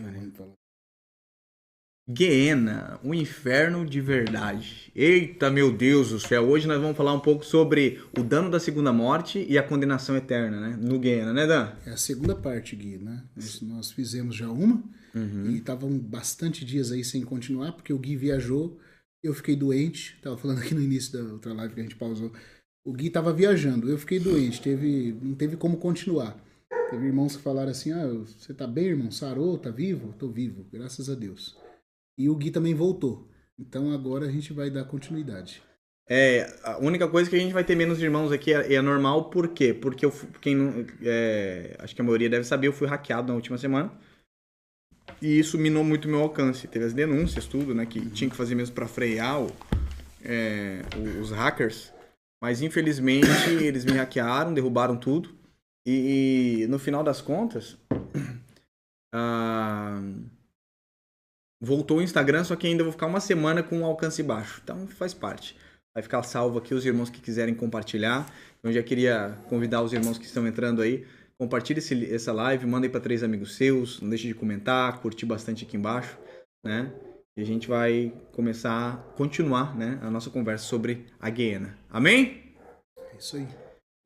muito falar. Guiena, o inferno de verdade. Eita, meu Deus do céu. Hoje nós vamos falar um pouco sobre o dano da segunda morte e a condenação eterna, né? No Guiena, né, Dan? É a segunda parte, Gui, né? Nós fizemos já uma e estavam bastante dias aí sem continuar, porque o Gui viajou, eu fiquei doente. Tava falando aqui no início da outra live que a gente pausou. O Gui tava viajando, eu fiquei doente, não teve como continuar. Teve irmãos que falaram assim, você tá bem, irmão? Sarou? Tá vivo? Tô vivo, graças a Deus. E o Gui também voltou. Então agora a gente vai dar continuidade. A única coisa que a gente vai ter menos irmãos aqui é normal, por quê? Porque quem não, acho que a maioria deve saber, eu fui hackeado na última semana. E isso minou muito o meu alcance. Teve as denúncias, tudo, né? Que tinha que fazer mesmo pra frear os hackers. Mas infelizmente eles me hackearam, derrubaram tudo. E no final das contas, voltou o Instagram, só que ainda vou ficar uma semana com um alcance baixo. Então faz parte. Vai ficar salvo aqui os irmãos que quiserem compartilhar. Eu já queria convidar os irmãos que estão entrando aí. Compartilhe essa live, mandem para 3 amigos seus. Não deixe de comentar, curtir bastante aqui embaixo, né? E a gente vai continuar, né, a nossa conversa sobre a Guiena. Amém? É isso aí.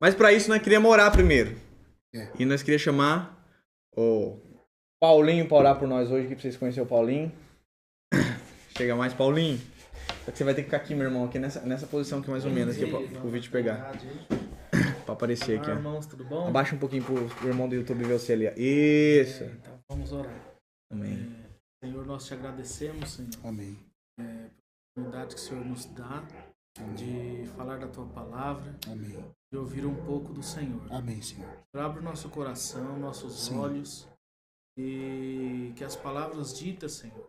Mas para isso nós queríamos orar primeiro. E nós queríamos chamar o Paulinho para orar por nós hoje, que pra vocês conhecerem o Paulinho. Chega mais, Paulinho. Só que você vai ter que ficar aqui, meu irmão, aqui nessa posição aqui mais ou menos, aqui pro vídeo pegar. Pra aparecer aqui, ó. Irmãos, tudo bom? Abaixa um pouquinho pro irmão do YouTube ver você ali, ó. Isso. Então vamos orar. Amém. Senhor, nós te agradecemos, Senhor. Amém. Pela oportunidade que o Senhor nos dá de falar da tua palavra. Amém. De ouvir um pouco do Senhor. Amém, Senhor. Abre o nosso coração, nossos olhos, e que as palavras ditas, Senhor,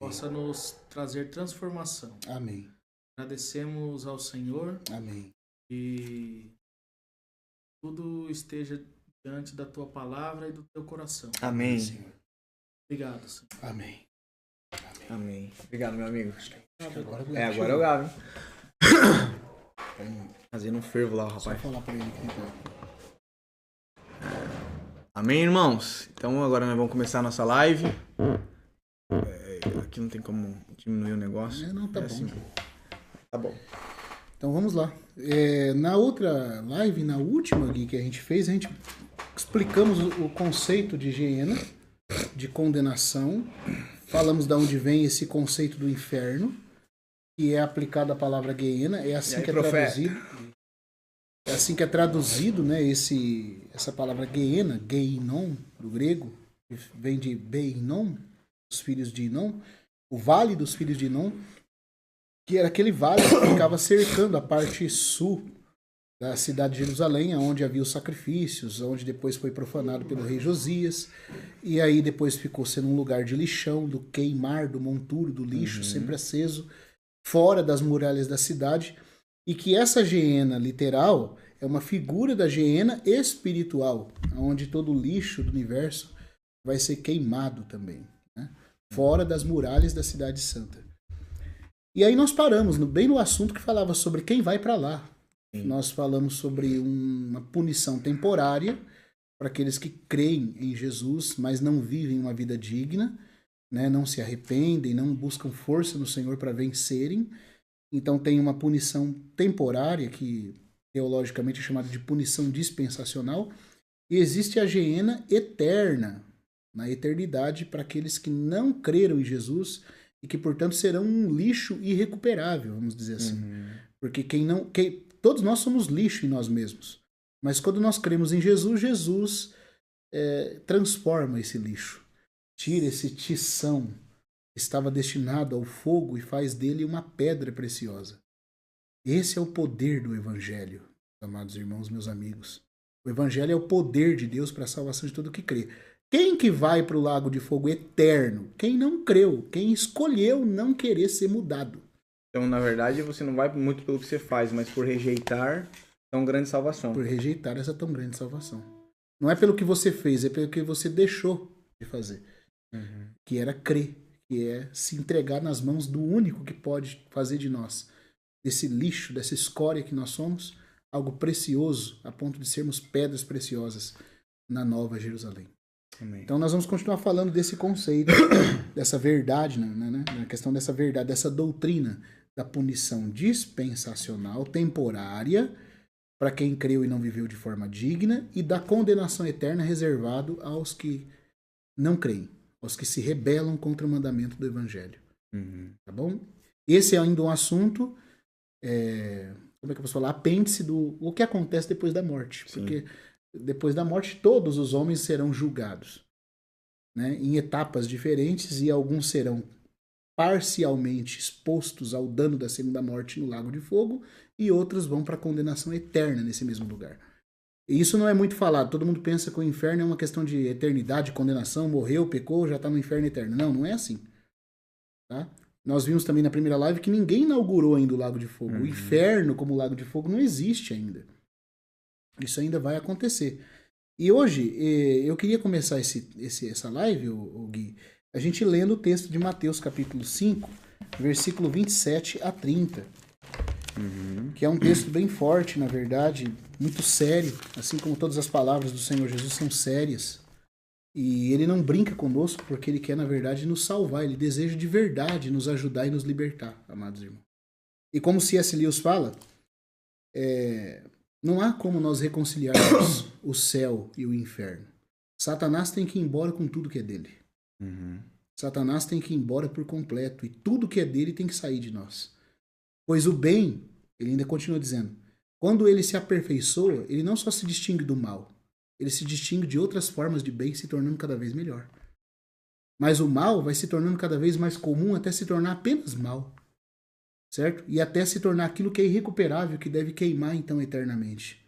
possa nos trazer transformação. Amém. Agradecemos ao Senhor. Amém. E tudo esteja diante da tua palavra e do teu coração. Amém. Senhor. Obrigado, Senhor. Amém. Amém. Obrigado, meu amigo. Agora agora eu gravo. Fazendo um fervo lá, rapaz. Só falar pra ele que tem que... Amém, irmãos? Então agora nós vamos começar a nossa live. Aqui não tem como diminuir o negócio. Não, tá bom. Assim. Tá bom. Então vamos lá. Na outra live, na última Gui, que a gente fez, a gente explicamos o conceito de Geena, de condenação. Falamos de onde vem esse conceito do inferno, que é aplicado à palavra Geena. É assim que é traduzido. É assim que é traduzido, né? Essa palavra Geena, Geinon, do grego, que vem de Beinon, os filhos de Inon, o vale dos filhos de Inon, que era aquele vale que ficava cercando a parte sul da cidade de Jerusalém, onde havia os sacrifícios, onde depois foi profanado pelo rei Josias, e aí depois ficou sendo um lugar de lixão, do queimar, do monturo, do lixo, sempre aceso, fora das muralhas da cidade, e que essa Geena literal é uma figura da Geena espiritual, onde todo o lixo do universo vai ser queimado também, né? Fora das muralhas da cidade santa. E aí nós paramos bem no assunto que falava sobre quem vai para lá. Nós falamos sobre uma punição temporária para aqueles que creem em Jesus, mas não vivem uma vida digna, né? Não se arrependem, não buscam força no Senhor para vencerem. Então tem uma punição temporária, que teologicamente é chamada de punição dispensacional, e existe a Geena eterna, na eternidade, para aqueles que não creram em Jesus e que, portanto, serão um lixo irrecuperável, vamos dizer assim. Porque todos nós somos lixo em nós mesmos. Mas quando nós cremos em Jesus, Jesus transforma esse lixo, tira esse tição que estava destinado ao fogo e faz dele uma pedra preciosa. Esse é o poder do Evangelho, amados irmãos, meus amigos. O Evangelho é o poder de Deus para a salvação de todo que crê. Quem que vai para o lago de fogo eterno? Quem não creu, quem escolheu não querer ser mudado. Então, na verdade, você não vai muito pelo que você faz, mas por rejeitar tão grande salvação. Por rejeitar essa tão grande salvação. Não é pelo que você fez, é pelo que você deixou de fazer. Que era crer, que é se entregar nas mãos do único que pode fazer de nós, desse lixo, dessa escória que nós somos, algo precioso, a ponto de sermos pedras preciosas na Nova Jerusalém. Amém. Então nós vamos continuar falando desse conceito, dessa verdade, na questão dessa verdade, dessa doutrina da punição dispensacional, temporária, para quem creu e não viveu de forma digna, e da condenação eterna reservado aos que não creem, aos que se rebelam contra o mandamento do Evangelho. Tá bom? Esse é ainda um assunto, como é que eu posso falar? Apêndice do o que acontece depois da morte. Sim. Porque depois da morte todos os homens serão julgados, né, em etapas diferentes, e alguns serão parcialmente expostos ao dano da segunda morte no lago de fogo, e outros vão para a condenação eterna nesse mesmo lugar. E isso não é muito falado. Todo mundo pensa que o inferno é uma questão de eternidade, condenação, morreu, pecou, já está no inferno eterno. Não, não é assim. Tá? Nós vimos também na primeira live que ninguém inaugurou ainda o lago de fogo. O inferno como lago de fogo não existe ainda. Isso ainda vai acontecer. E hoje, eu queria começar essa live, Gui, a gente lendo o texto de Mateus capítulo 5, versículo 27 a 30. Que é um texto bem forte, na verdade, muito sério, assim como todas as palavras do Senhor Jesus são sérias. E ele não brinca conosco porque ele quer, na verdade, nos salvar. Ele deseja de verdade nos ajudar e nos libertar, amados irmãos. E como C.S. Lewis fala, não há como nós reconciliarmos o céu e o inferno. Satanás tem que ir embora com tudo que é dele. Satanás tem que ir embora por completo. E tudo que é dele tem que sair de nós. Pois o bem, ele ainda continua dizendo, quando ele se aperfeiçoa, ele não só se distingue do mal, ele se distingue de outras formas de bem, se tornando cada vez melhor. Mas o mal vai se tornando cada vez mais comum até se tornar apenas mal. Certo? E até se tornar aquilo que é irrecuperável, que deve queimar então eternamente.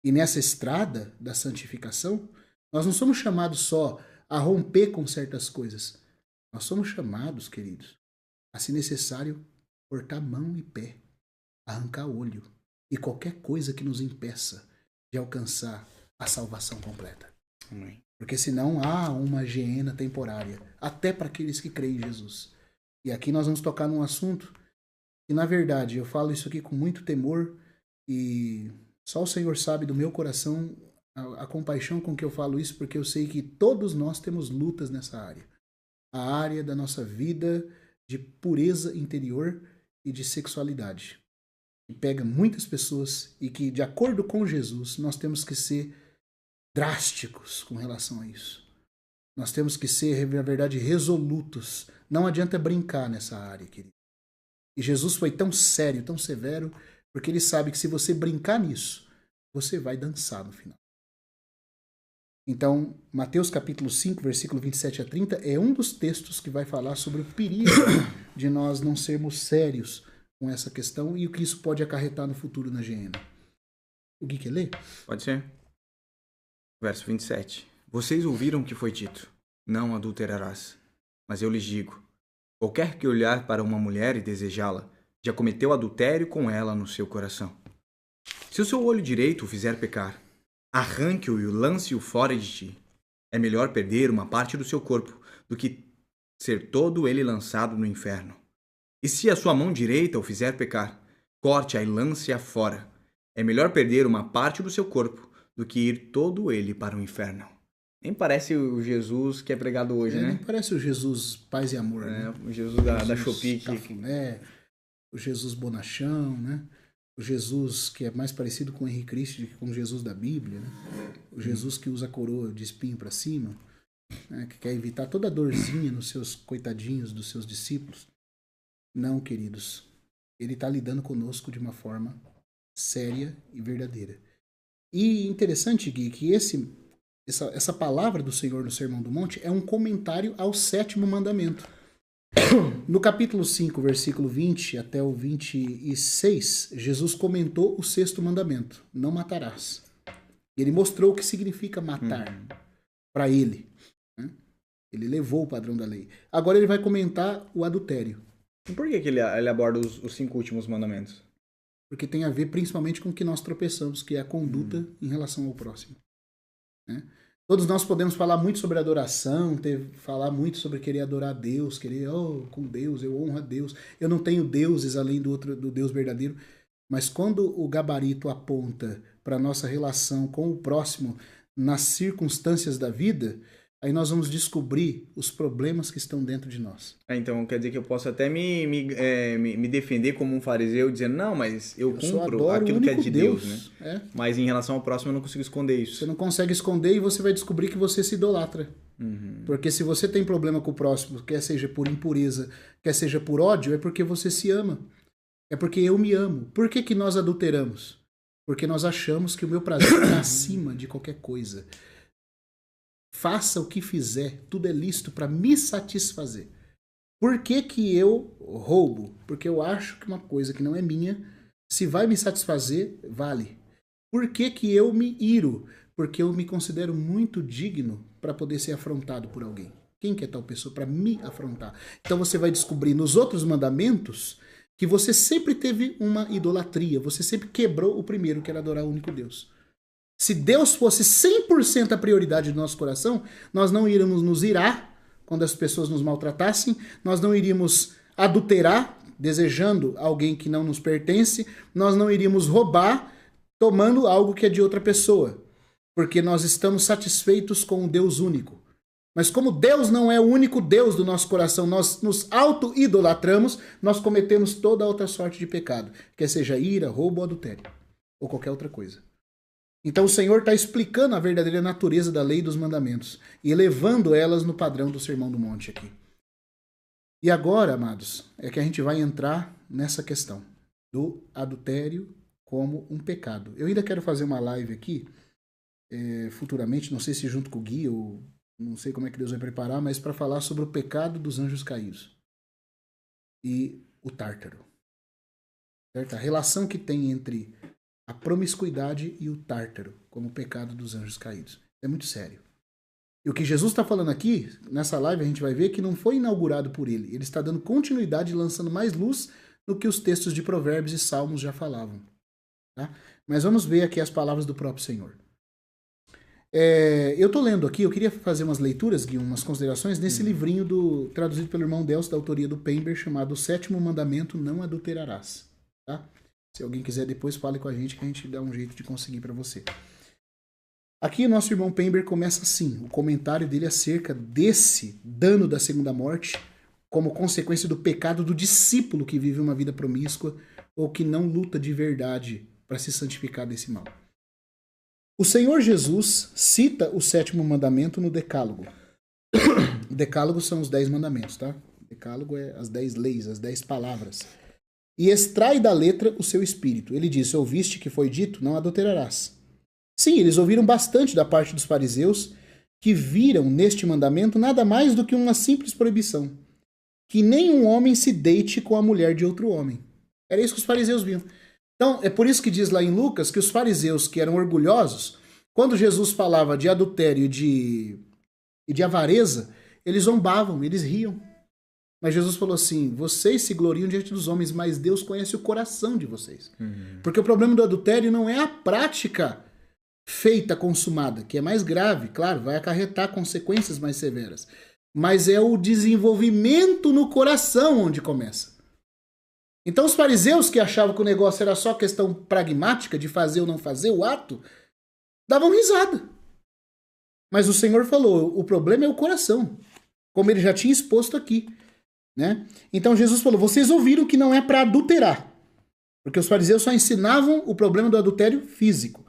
E nessa estrada da santificação, nós não somos chamados só a romper com certas coisas. Nós somos chamados, queridos, a, se necessário, cortar mão e pé, arrancar olho e qualquer coisa que nos impeça de alcançar a salvação completa. Amém. Porque senão há uma geena temporária, até para aqueles que creem em Jesus. E aqui nós vamos tocar num assunto que, na verdade, eu falo isso aqui com muito temor, e só o Senhor sabe do meu coração a compaixão com que eu falo isso, porque eu sei que todos nós temos lutas nessa área. A área da nossa vida de pureza interior e de sexualidade. Que pega muitas pessoas e que, de acordo com Jesus, nós temos que ser drásticos com relação a isso. Nós temos que ser, na verdade, resolutos. Não adianta brincar nessa área, querido. E Jesus foi tão sério, tão severo, porque ele sabe que se você brincar nisso, você vai dançar no final. Então, Mateus capítulo 5, versículo 27 a 30, é um dos textos que vai falar sobre o perigo de nós não sermos sérios com essa questão e o que isso pode acarretar no futuro na geena. O Gui quer ler? Pode ser. Verso 27. Vocês ouviram o que foi dito: não adulterarás. Mas eu lhes digo: qualquer que olhar para uma mulher e desejá-la, já cometeu adultério com ela no seu coração. Se o seu olho direito o fizer pecar, arranque-o e lance-o fora de ti. É melhor perder uma parte do seu corpo do que ser todo ele lançado no inferno. E se a sua mão direita o fizer pecar, corte-a e lance-a fora. É melhor perder uma parte do seu corpo do que ir todo ele para o inferno. Nem parece o Jesus que é pregado hoje, né? Nem parece o Jesus paz e amor, né? O Jesus da Shopee. O Jesus bonachão, né? O Jesus que é mais parecido com o Henrique Cristo do que com o Jesus da Bíblia, né? O Jesus que usa a coroa de espinho para cima, né? Que quer evitar toda a dorzinha nos seus coitadinhos, dos seus discípulos. Não, queridos. Ele está lidando conosco de uma forma séria e verdadeira. E interessante, Gui, que essa palavra do Senhor no Sermão do Monte é um comentário ao 7º mandamento. No capítulo 5, versículo 20 até o 26, Jesus comentou o 6º mandamento: não matarás. Ele mostrou o que significa matar para ele, né? Ele levou o padrão da lei. Agora ele vai comentar o adultério. Por que ele aborda os 5 últimos mandamentos? Porque tem a ver principalmente com o que nós tropeçamos, que é a conduta em relação ao próximo, né? Todos nós podemos falar muito sobre adoração, falar muito sobre querer adorar a Deus, querer, com Deus, eu honro a Deus. Eu não tenho deuses além do Deus verdadeiro. Mas quando o gabarito aponta para a nossa relação com o próximo nas circunstâncias da vida, aí nós vamos descobrir os problemas que estão dentro de nós. Então quer dizer que eu posso até me defender como um fariseu, dizendo, não, mas eu cumpro aquilo que é de Deus, né? É. Mas em relação ao próximo eu não consigo esconder isso. Você não consegue esconder e você vai descobrir que você se idolatra. Porque se você tem problema com o próximo, quer seja por impureza, quer seja por ódio, é porque você se ama. É porque eu me amo. Por que nós adulteramos? Porque nós achamos que o meu prazer está acima de qualquer coisa. Faça o que fizer, tudo é lícito para me satisfazer. Por que eu roubo? Porque eu acho que uma coisa que não é minha, se vai me satisfazer, vale. Por que eu me iro? Porque eu me considero muito digno para poder ser afrontado por alguém. Quem que é tal pessoa para me afrontar? Então você vai descobrir nos outros mandamentos que você sempre teve uma idolatria, você sempre quebrou o primeiro, que era adorar o único Deus. Se Deus fosse 100% a prioridade do nosso coração, nós não iríamos nos irar quando as pessoas nos maltratassem, nós não iríamos adulterar, desejando alguém que não nos pertence, nós não iríamos roubar, tomando algo que é de outra pessoa, porque nós estamos satisfeitos com o Deus único. Mas como Deus não é o único Deus do nosso coração, nós nos auto-idolatramos, nós cometemos toda outra sorte de pecado, quer seja ira, roubo ou adultério, ou qualquer outra coisa. Então o Senhor está explicando a verdadeira natureza da lei e dos mandamentos, e elevando elas no padrão do Sermão do Monte aqui. E agora, amados, é que a gente vai entrar nessa questão do adultério como um pecado. Eu ainda quero fazer uma live aqui, futuramente, não sei se junto com o Gui ou... não sei como é que Deus vai preparar, mas para falar sobre o pecado dos anjos caídos e o tártaro. Certo? A relação que tem entre a promiscuidade e o tártaro como o pecado dos anjos caídos. É muito sério. E o que Jesus está falando aqui, nessa live a gente vai ver que não foi inaugurado por ele. Ele está dando continuidade e lançando mais luz do que os textos de Provérbios e Salmos já falavam. Tá? Mas vamos ver aqui as palavras do próprio Senhor. Eu estou lendo aqui, eu queria fazer umas leituras, Gui, umas considerações nesse livrinho traduzido pelo irmão Delcio, da autoria do Pember, chamado O Sétimo Mandamento, Não Adulterarás. Tá? Se alguém quiser depois, fale com a gente que a gente dá um jeito de conseguir para você. Aqui o nosso irmão Pember começa assim, o comentário dele acerca desse dano da segunda morte como consequência do pecado do discípulo que vive uma vida promíscua ou que não luta de verdade para se santificar desse mal. O Senhor Jesus cita o sétimo mandamento no Decálogo. O Decálogo são os 10 mandamentos, tá? O Decálogo é as 10 leis, as 10 palavras. E extrai da letra o seu espírito. Ele diz, ouviste que foi dito, não adulterarás. Sim, eles ouviram bastante da parte dos fariseus, que viram neste mandamento nada mais do que uma simples proibição. Que nenhum homem se deite com a mulher de outro homem. Era isso que os fariseus viam. Então, é por isso que diz lá em Lucas que os fariseus que eram orgulhosos, quando Jesus falava de adultério e de avareza, eles zombavam, eles riam. Mas Jesus falou assim, vocês se gloriam diante dos homens, mas Deus conhece o coração de vocês. Porque o problema do adultério não é a prática feita, consumada, que é mais grave, claro, vai acarretar consequências mais severas. Mas é o desenvolvimento no coração onde começa. Então os fariseus que achavam que o negócio era só questão pragmática de fazer ou não fazer o ato, davam risada. Mas o Senhor falou, o problema é o coração, como ele já tinha exposto aqui. Né? Então Jesus falou, vocês ouviram que não é para adulterar, porque os fariseus só ensinavam o problema do adultério físico.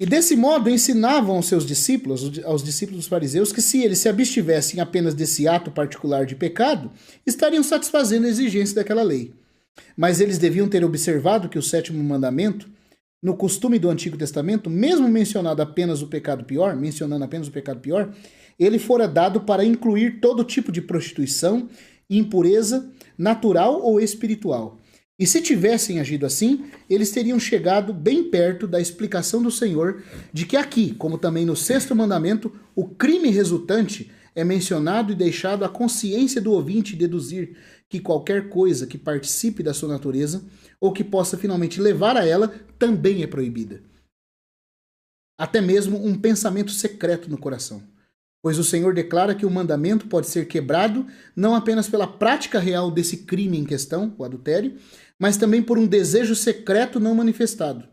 E desse modo ensinavam aos seus discípulos, aos discípulos dos fariseus, que se eles se abstivessem apenas desse ato particular de pecado, estariam satisfazendo a exigência daquela lei. Mas eles deviam ter observado que o sétimo mandamento, no costume do Antigo Testamento, mesmo mencionando apenas o pecado pior, ele fora dado para incluir todo tipo de prostituição, impureza, natural ou espiritual. E se tivessem agido assim, eles teriam chegado bem perto da explicação do Senhor de que aqui, como também no sexto mandamento, o crime resultante é mencionado e deixado à consciência do ouvinte deduzir que qualquer coisa que participe da sua natureza ou que possa finalmente levar a ela também é proibida. Até mesmo um pensamento secreto no coração. Pois o Senhor declara que o mandamento pode ser quebrado não apenas pela prática real desse crime em questão, o adultério, mas também por um desejo secreto não manifestado.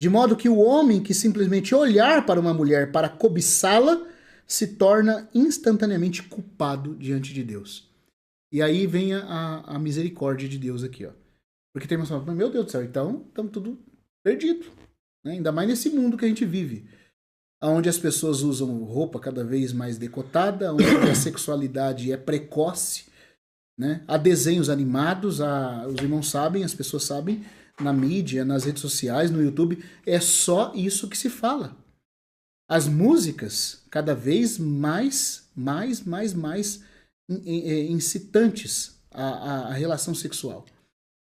De modo que o homem que simplesmente olhar para uma mulher para cobiçá-la se torna instantaneamente culpado diante de Deus. E aí vem a misericórdia de Deus aqui, ó. Porque tem pessoas que falam, meu Deus do céu, então estamos tudo perdido. Né? Ainda mais nesse mundo que a gente vive. Onde as pessoas usam roupa cada vez mais decotada, onde a sexualidade é precoce, né? Há desenhos animados, os irmãos sabem, as pessoas sabem, na mídia, nas redes sociais, no YouTube, é só isso que se fala. As músicas, cada vez mais incitantes à relação sexual.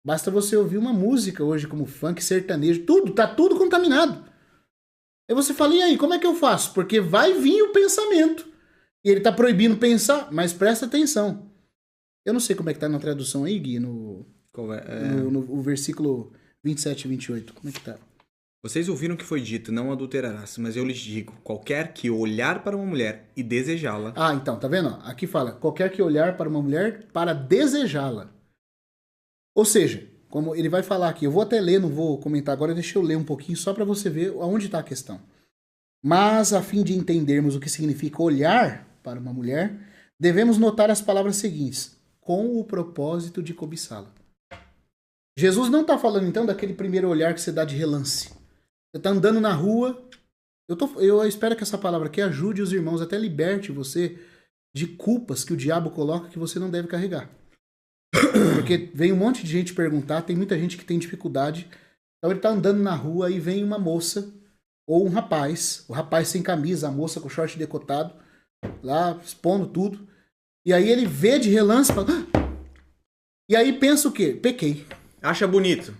Basta você ouvir uma música hoje como funk, sertanejo, tá tudo contaminado. Aí você fala, e aí, como é que eu faço? Porque vai vir o pensamento. E ele tá proibindo pensar, mas presta atenção. Eu não sei como é que tá na tradução aí, Gui, no versículo 27 e 28. Como é que tá? Vocês ouviram que foi dito, não adulterarás, mas eu lhes digo, qualquer que olhar para uma mulher e desejá-la... Ah, então, tá vendo? Aqui fala, qualquer que olhar para uma mulher para desejá-la. Ou seja, como ele vai falar aqui, eu vou até ler, não vou comentar agora, deixa eu ler um pouquinho só para você ver aonde está a questão. Mas, a fim de entendermos o que significa olhar para uma mulher, devemos notar as palavras seguintes, com o propósito de cobiçá-la. Jesus não está falando, então, daquele primeiro olhar que você dá de relance. Você está andando na rua, eu espero que essa palavra aqui ajude os irmãos, até liberte você de culpas que o diabo coloca que você não deve carregar. Porque vem um monte de gente perguntar, tem muita gente que tem dificuldade. Então ele tá andando na rua e vem uma moça ou um rapaz, o rapaz sem camisa, a moça com short decotado, lá expondo tudo. E aí ele vê de relance e fala... E aí pensa o quê? Pequei. Acha bonito.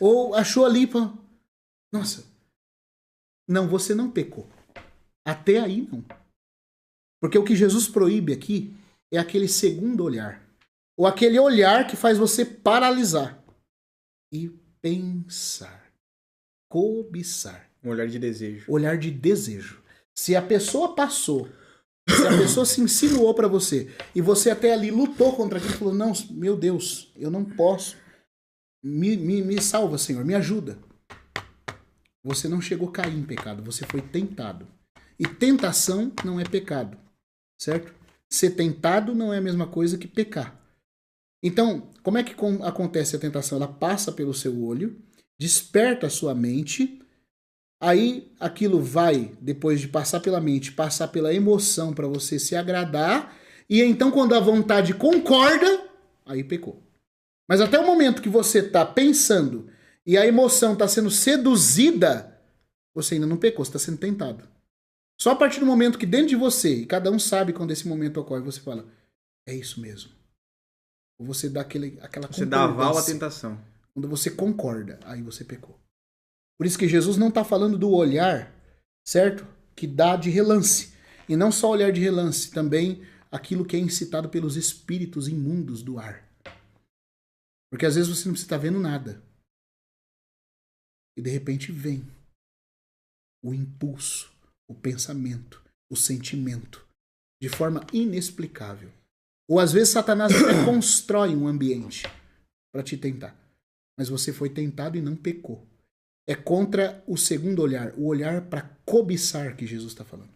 Ou achou ali, fala... Nossa. Não, você não pecou. Até aí não. Porque o que Jesus proíbe aqui é aquele segundo olhar. Ou aquele olhar que faz você paralisar. E pensar. Cobiçar. Um olhar de desejo. Olhar de desejo. Se a pessoa passou, se a pessoa se insinuou pra você, e você até ali lutou contra aquilo e falou, não, meu Deus, eu não posso. Me salva, Senhor, me ajuda. Você não chegou a cair em pecado, você foi tentado. E tentação não é pecado, certo? Ser tentado não é a mesma coisa que pecar. Então, como é que acontece a tentação? Ela passa pelo seu olho, desperta a sua mente, aí aquilo vai, depois de passar pela mente, passar pela emoção para você se agradar, e então quando a vontade concorda, aí pecou. Mas até o momento que você está pensando e a emoção está sendo seduzida, você ainda não pecou, você está sendo tentado. Só a partir do momento que dentro de você, e cada um sabe quando esse momento ocorre, você fala, é isso mesmo. Ou você dá aquela Você dá aval à tentação. Quando você concorda, aí você pecou. Por isso que Jesus não está falando do olhar, certo? Que dá de relance. E não só olhar de relance, também aquilo que é incitado pelos espíritos imundos do ar. Porque às vezes você não precisa estar vendo nada. E de repente vem o impulso, o pensamento, o sentimento, de forma inexplicável. Ou às vezes Satanás até constrói um ambiente para te tentar. Mas você foi tentado e não pecou. É contra o segundo olhar, o olhar para cobiçar que Jesus está falando.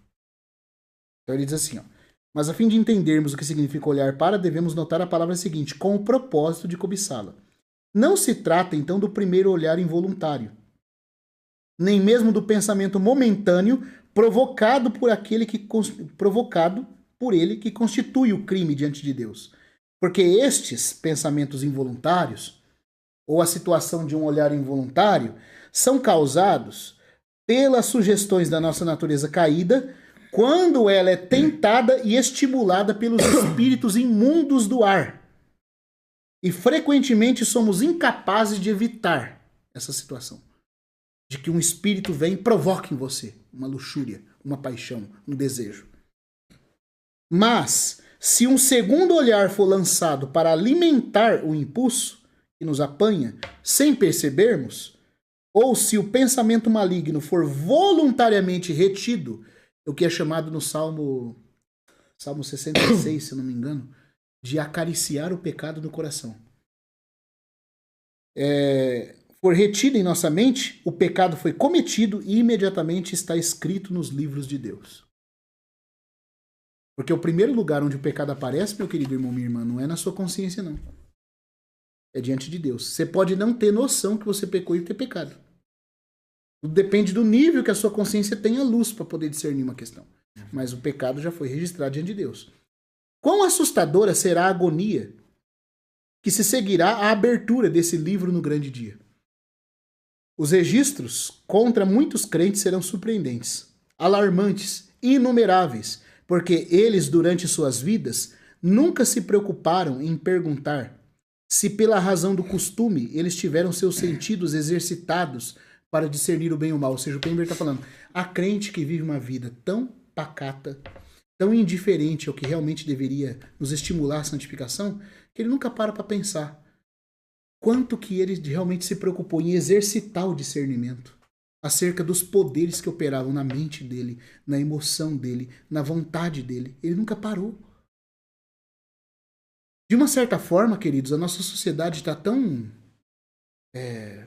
Então ele diz assim, ó, mas a fim de entendermos o que significa olhar para, devemos notar a palavra seguinte, com o propósito de cobiçá-la. Não se trata então do primeiro olhar involuntário, nem mesmo do pensamento momentâneo provocado por ele que constitui o crime diante de Deus. Porque estes pensamentos involuntários, ou a situação de um olhar involuntário, são causados pelas sugestões da nossa natureza caída, quando ela é tentada e estimulada pelos espíritos imundos do ar. E frequentemente somos incapazes de evitar essa situação. De que um espírito vem e provoque em você uma luxúria, uma paixão, um desejo. Mas, se um segundo olhar for lançado para alimentar o impulso que nos apanha, sem percebermos, ou se o pensamento maligno for voluntariamente retido, o que é chamado no Salmo 66, se eu não me engano, de acariciar o pecado no coração. For retido em nossa mente, o pecado foi cometido e imediatamente está escrito nos livros de Deus. Porque o primeiro lugar onde o pecado aparece, meu querido irmão, minha irmã, não é na sua consciência, não. É diante de Deus. Você pode não ter noção que você pecou e ter pecado. Depende do nível que a sua consciência tenha luz para poder discernir uma questão. Mas o pecado já foi registrado diante de Deus. Quão assustadora será a agonia que se seguirá à abertura desse livro no grande dia. Os registros contra muitos crentes serão surpreendentes, alarmantes, inumeráveis, porque eles, durante suas vidas, nunca se preocuparam em perguntar se, pela razão do costume, eles tiveram seus sentidos exercitados para discernir o bem e o mal. Ou seja, o Pember está falando, a crente que vive uma vida tão pacata, tão indiferente ao que realmente deveria nos estimular à santificação, que ele nunca para pensar quanto que ele realmente se preocupou em exercitar o discernimento acerca dos poderes que operavam na mente dele, na emoção dele, na vontade dele. Ele nunca parou. De uma certa forma, queridos, a nossa sociedade está tão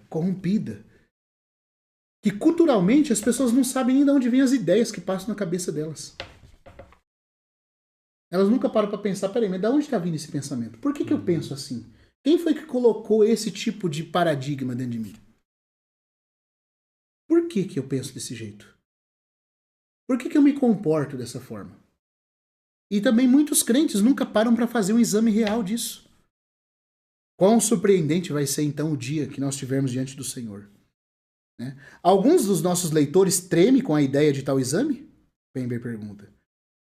corrompida que culturalmente as pessoas não sabem nem de onde vêm as ideias que passam na cabeça delas. Elas nunca param para pensar, peraí, mas de onde está vindo esse pensamento? Por que eu penso assim? Quem foi que colocou esse tipo de paradigma dentro de mim? Por que eu penso desse jeito? Por que eu me comporto dessa forma? E também muitos crentes nunca param para fazer um exame real disso. Quão surpreendente vai ser então o dia que nós estivermos diante do Senhor? Né? Alguns dos nossos leitores tremem com a ideia de tal exame? Pember pergunta.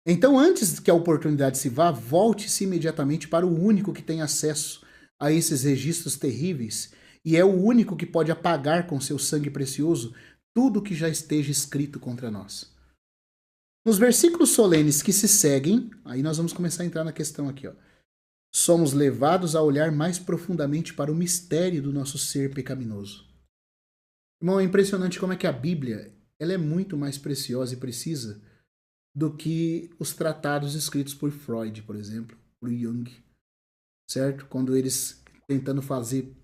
Então, antes que a oportunidade se vá, volte-se imediatamente para o único que tem acesso a esses registros terríveis e é o único que pode apagar com seu sangue precioso tudo que já esteja escrito contra nós. Nos versículos solenes que se seguem, aí nós vamos começar a entrar na questão aqui, ó. Somos levados a olhar mais profundamente para o mistério do nosso ser pecaminoso. Irmão, é impressionante como é que a Bíblia ela é muito mais preciosa e precisa do que os tratados escritos por Freud, por exemplo, por Jung, certo? Quando eles tentando fazer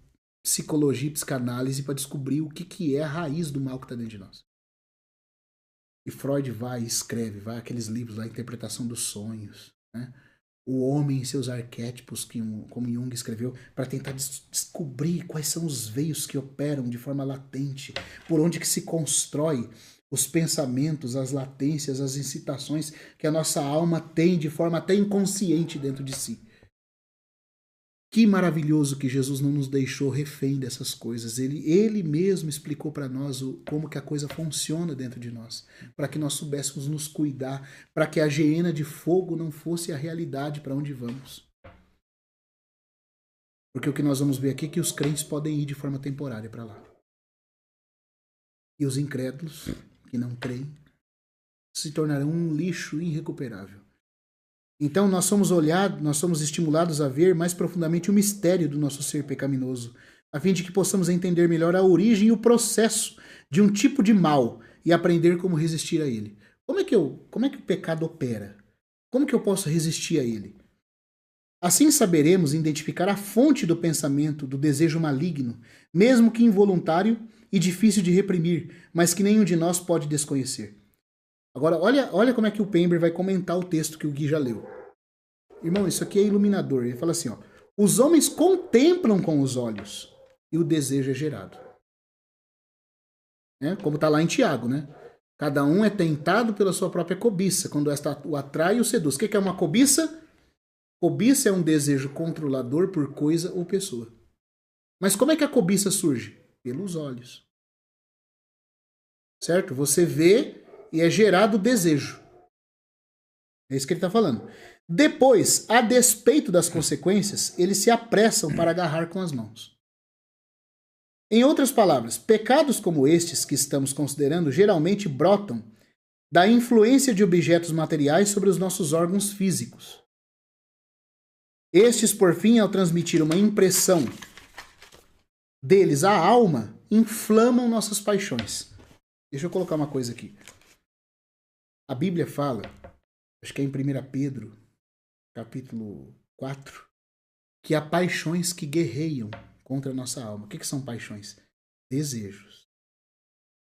psicologia e psicanálise para descobrir o que é a raiz do mal que está dentro de nós. E Freud vai e escreve, vai aqueles livros lá, Interpretação dos Sonhos, né? O homem e seus arquétipos, como Jung escreveu, para tentar descobrir quais são os veios que operam de forma latente, por onde que se constrói os pensamentos, as latências, as incitações que a nossa alma tem de forma até inconsciente dentro de si. Que maravilhoso que Jesus não nos deixou refém dessas coisas. Ele mesmo explicou para nós como que a coisa funciona dentro de nós, para que nós soubéssemos nos cuidar, para que a geena de fogo não fosse a realidade para onde vamos. Porque o que nós vamos ver aqui é que os crentes podem ir de forma temporária para lá. E os incrédulos, que não creem, se tornarão um lixo irrecuperável. Então nós somos estimulados a ver mais profundamente o mistério do nosso ser pecaminoso, a fim de que possamos entender melhor a origem e o processo de um tipo de mal e aprender como resistir a ele. Como é que o pecado opera? Como que eu posso resistir a ele? Assim saberemos identificar a fonte do pensamento, do desejo maligno, mesmo que involuntário e difícil de reprimir, mas que nenhum de nós pode desconhecer. Agora, olha como é que o Pember vai comentar o texto que o Gui já leu. Irmão, isso aqui é iluminador. Ele fala assim, ó. Os homens contemplam com os olhos e o desejo é gerado. Né? Como está lá em Tiago, né? Cada um é tentado pela sua própria cobiça, quando esta o atrai e o seduz. O que é uma cobiça? Cobiça é um desejo controlador por coisa ou pessoa. Mas como é que a cobiça surge? Pelos olhos. Certo? Você vê e é gerado o desejo. É isso que ele está falando. Depois, a despeito das consequências, eles se apressam para agarrar com as mãos. Em outras palavras, pecados como estes que estamos considerando geralmente brotam da influência de objetos materiais sobre os nossos órgãos físicos. Estes, por fim, ao transmitir uma impressão deles à alma, inflamam nossas paixões. Deixa eu colocar uma coisa aqui. A Bíblia fala, acho que é em 1 Pedro, capítulo 4, que há paixões que guerreiam contra a nossa alma. O que são paixões? Desejos.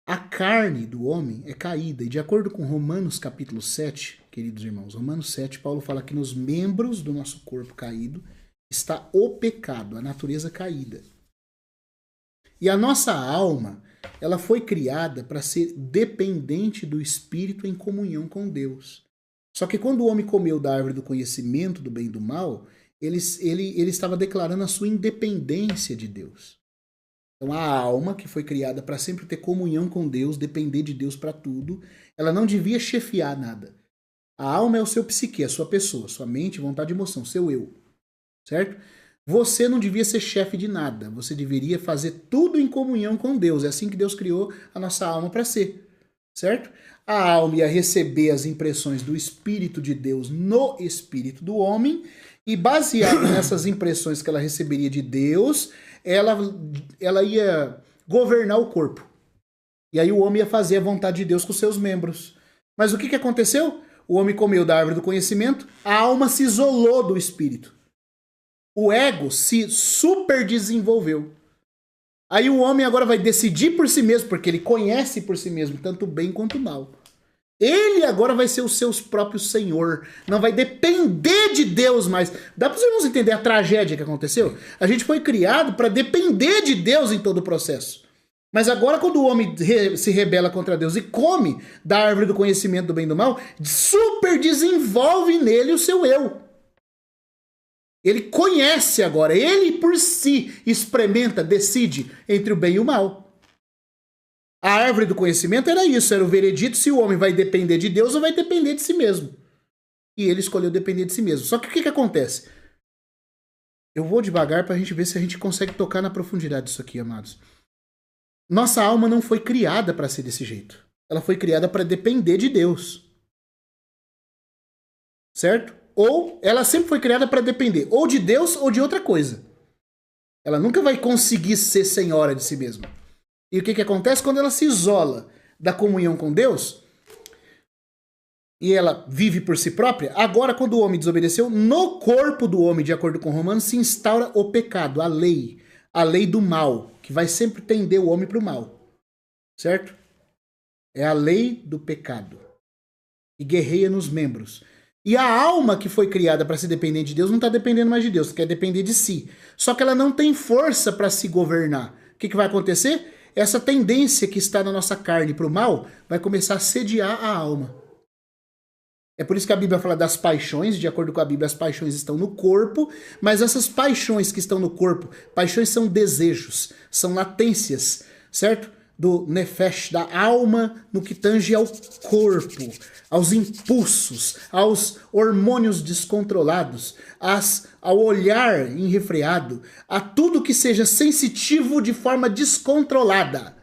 A carne do homem é caída. E de acordo com Romanos capítulo 7, queridos irmãos, Romanos 7, Paulo fala que nos membros do nosso corpo caído está o pecado, a natureza caída. E a nossa alma, ela foi criada para ser dependente do Espírito em comunhão com Deus. Só que quando o homem comeu da árvore do conhecimento do bem e do mal, ele estava declarando a sua independência de Deus. Então a alma, que foi criada para sempre ter comunhão com Deus, depender de Deus para tudo, ela não devia chefiar nada. A alma é o seu psique, a sua pessoa, sua mente, vontade e emoção, seu eu. Certo? Você não devia ser chefe de nada. Você deveria fazer tudo em comunhão com Deus. É assim que Deus criou a nossa alma para ser. Certo? A alma ia receber as impressões do Espírito de Deus no espírito do homem, e baseado nessas impressões que ela receberia de Deus, ela ia governar o corpo. E aí o homem ia fazer a vontade de Deus com seus membros. Mas o que aconteceu? O homem comeu da árvore do conhecimento, a alma se isolou do espírito. O ego se super desenvolveu. Aí o homem agora vai decidir por si mesmo, porque ele conhece por si mesmo, tanto o bem quanto o mal. Ele agora vai ser o seu próprio senhor. Não vai depender de Deus mais. Dá para os irmãos entender a tragédia que aconteceu? A gente foi criado para depender de Deus em todo o processo. Mas agora quando o homem se rebela contra Deus e come da árvore do conhecimento do bem e do mal, super desenvolve nele o seu eu. Ele conhece agora, ele por si experimenta, decide entre o bem e o mal. A árvore do conhecimento era isso, era o veredito se o homem vai depender de Deus ou vai depender de si mesmo. E ele escolheu depender de si mesmo. Só que o que acontece? Eu vou devagar para a gente ver se a gente consegue tocar na profundidade disso aqui, amados. Nossa alma não foi criada para ser desse jeito. Ela foi criada para depender de Deus. Certo? Ou ela sempre foi criada para depender ou de Deus ou de outra coisa. Ela nunca vai conseguir ser senhora de si mesma. E o que acontece quando ela se isola da comunhão com Deus e ela vive por si própria? Agora, quando o homem desobedeceu, no corpo do homem, de acordo com Romanos, se instaura o pecado, a lei do mal, que vai sempre tender o homem para o mal. Certo? É a lei do pecado. E guerreia nos membros. E a alma que foi criada para ser dependente de Deus não está dependendo mais de Deus, quer depender de si. Só que ela não tem força para se governar. O que vai acontecer? Essa tendência que está na nossa carne para o mal vai começar a sediar a alma. É por isso que a Bíblia fala das paixões. De acordo com a Bíblia, as paixões estão no corpo, mas essas paixões que estão no corpo, paixões são desejos, são latências, certo? Do nefesh, da alma, no que tange ao corpo, aos impulsos, aos hormônios descontrolados, ao olhar enrefreado, a tudo que seja sensitivo de forma descontrolada,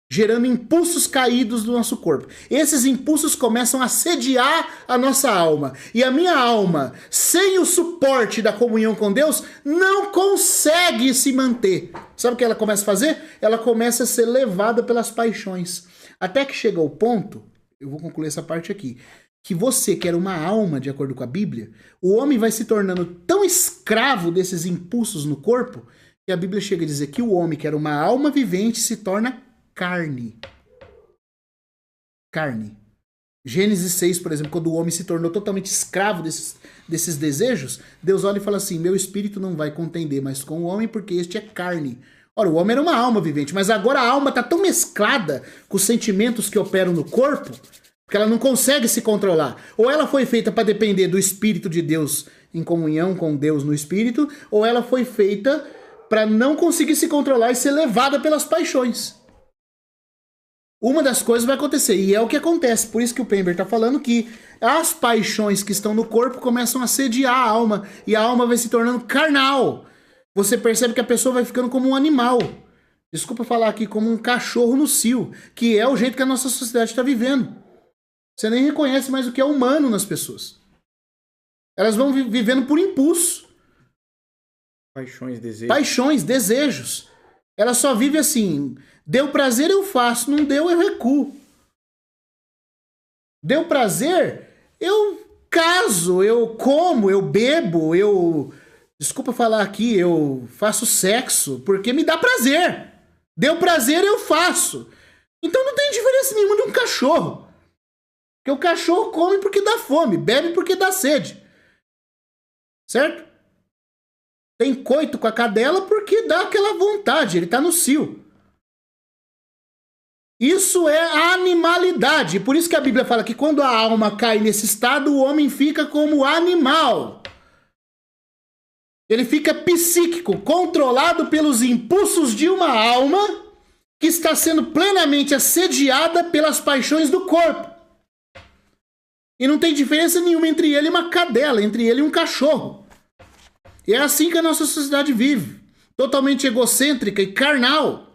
gerando impulsos caídos do nosso corpo. Esses impulsos começam a sediar a nossa alma. E a minha alma, sem o suporte da comunhão com Deus, não consegue se manter. Sabe o que ela começa a fazer? Ela começa a ser levada pelas paixões. Até que chega ao ponto, eu vou concluir essa parte aqui, que você, que era uma alma, de acordo com a Bíblia, o homem vai se tornando tão escravo desses impulsos no corpo, que a Bíblia chega a dizer que o homem, que era uma alma vivente, se torna carne. Carne. Gênesis 6, por exemplo, quando o homem se tornou totalmente escravo desses desejos, Deus olha e fala assim, meu espírito não vai contender mais com o homem, porque este é carne. Ora, o homem era uma alma vivente, mas agora a alma está tão mesclada com os sentimentos que operam no corpo, que ela não consegue se controlar. Ou ela foi feita para depender do Espírito de Deus em comunhão com Deus no Espírito, ou ela foi feita para não conseguir se controlar e ser levada pelas paixões. Uma das coisas vai acontecer, e é o que acontece. Por isso que o Pember está falando que as paixões que estão no corpo começam a sediar a alma, e a alma vai se tornando carnal. Você percebe que a pessoa vai ficando como um animal. Desculpa falar aqui, como um cachorro no cio, que é o jeito que a nossa sociedade está vivendo. Você nem reconhece mais o que é humano nas pessoas. Elas vão vivendo por impulso. Paixões, desejos. Paixões, desejos. Ela só vive assim, deu prazer eu faço, não deu eu recuo. Deu prazer, eu caso, eu como, eu bebo, desculpa falar aqui, eu faço sexo, porque me dá prazer. Deu prazer eu faço. Então não tem diferença nenhuma de um cachorro. Porque o cachorro come porque dá fome, bebe porque dá sede. Certo? Tem coito com a cadela porque dá aquela vontade, ele tá no cio. Isso é animalidade. Por isso que a Bíblia fala que quando a alma cai nesse estado, o homem fica como animal. Ele fica psíquico, controlado pelos impulsos de uma alma que está sendo plenamente assediada pelas paixões do corpo. E não tem diferença nenhuma entre ele e uma cadela, entre ele e um cachorro. E é assim que a nossa sociedade vive. Totalmente egocêntrica e carnal.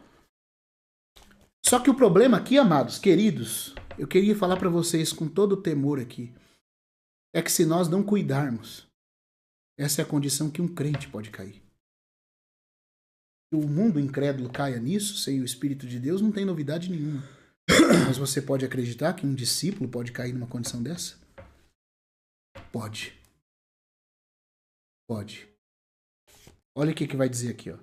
Só que o problema aqui, amados, queridos, eu queria falar para vocês com todo o temor aqui, é que se nós não cuidarmos, essa é a condição que um crente pode cair. Que o mundo incrédulo caia nisso, sem o Espírito de Deus, não tem novidade nenhuma. Mas você pode acreditar que um discípulo pode cair numa condição dessa? Pode. Pode. Olha o que vai dizer aqui, ó.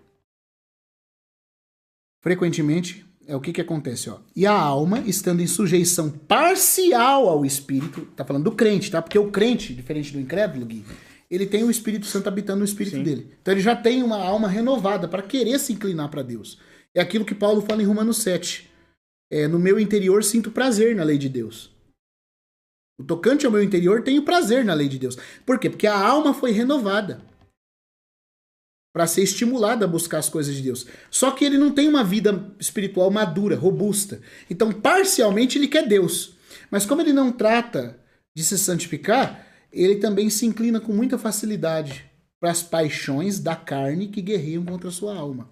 Frequentemente, é o que acontece, ó. E a alma, estando em sujeição parcial ao Espírito, tá falando do crente, tá? Porque o crente, diferente do incrédulo, Gui, ele tem o Espírito Santo habitando no Espírito Sim. dele. Então ele já tem uma alma renovada para querer se inclinar para Deus. É aquilo que Paulo fala em Romanos 7. No meu interior sinto prazer na lei de Deus. O tocante ao meu interior tenho prazer na lei de Deus. Por quê? Porque a alma foi renovada para ser estimulada a buscar as coisas de Deus. Só que ele não tem uma vida espiritual madura, robusta. Então, parcialmente, ele quer Deus. Mas como ele não trata de se santificar, ele também se inclina com muita facilidade para as paixões da carne que guerreiam contra a sua alma.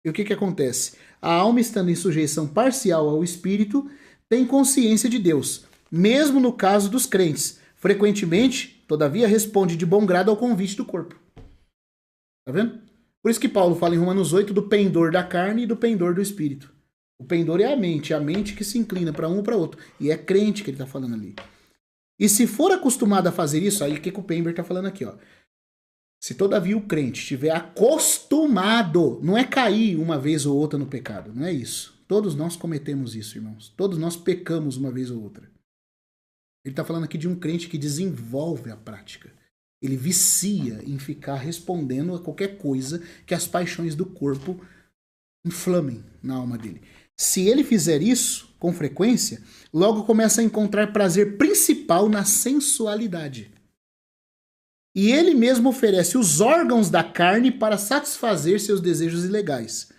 E o que acontece? A alma, estando em sujeição parcial ao espírito, tem consciência de Deus, mesmo no caso dos crentes. Frequentemente, todavia, responde de bom grado ao convite do corpo. Tá vendo? Por isso que Paulo fala em Romanos 8 do pendor da carne e do pendor do espírito. O pendor é a mente que se inclina para um ou para outro. E é crente que ele está falando ali. E se for acostumado a fazer isso, aí o que o Pember está falando aqui, ó? Se todavia o crente estiver acostumado, não é cair uma vez ou outra no pecado, não é isso. Todos nós cometemos isso, irmãos. Todos nós pecamos uma vez ou outra. Ele está falando aqui de um crente que desenvolve a prática. Ele vicia em ficar respondendo a qualquer coisa que as paixões do corpo inflamem na alma dele. Se ele fizer isso com frequência, logo começa a encontrar prazer principal na sensualidade. E ele mesmo oferece os órgãos da carne para satisfazer seus desejos ilegais.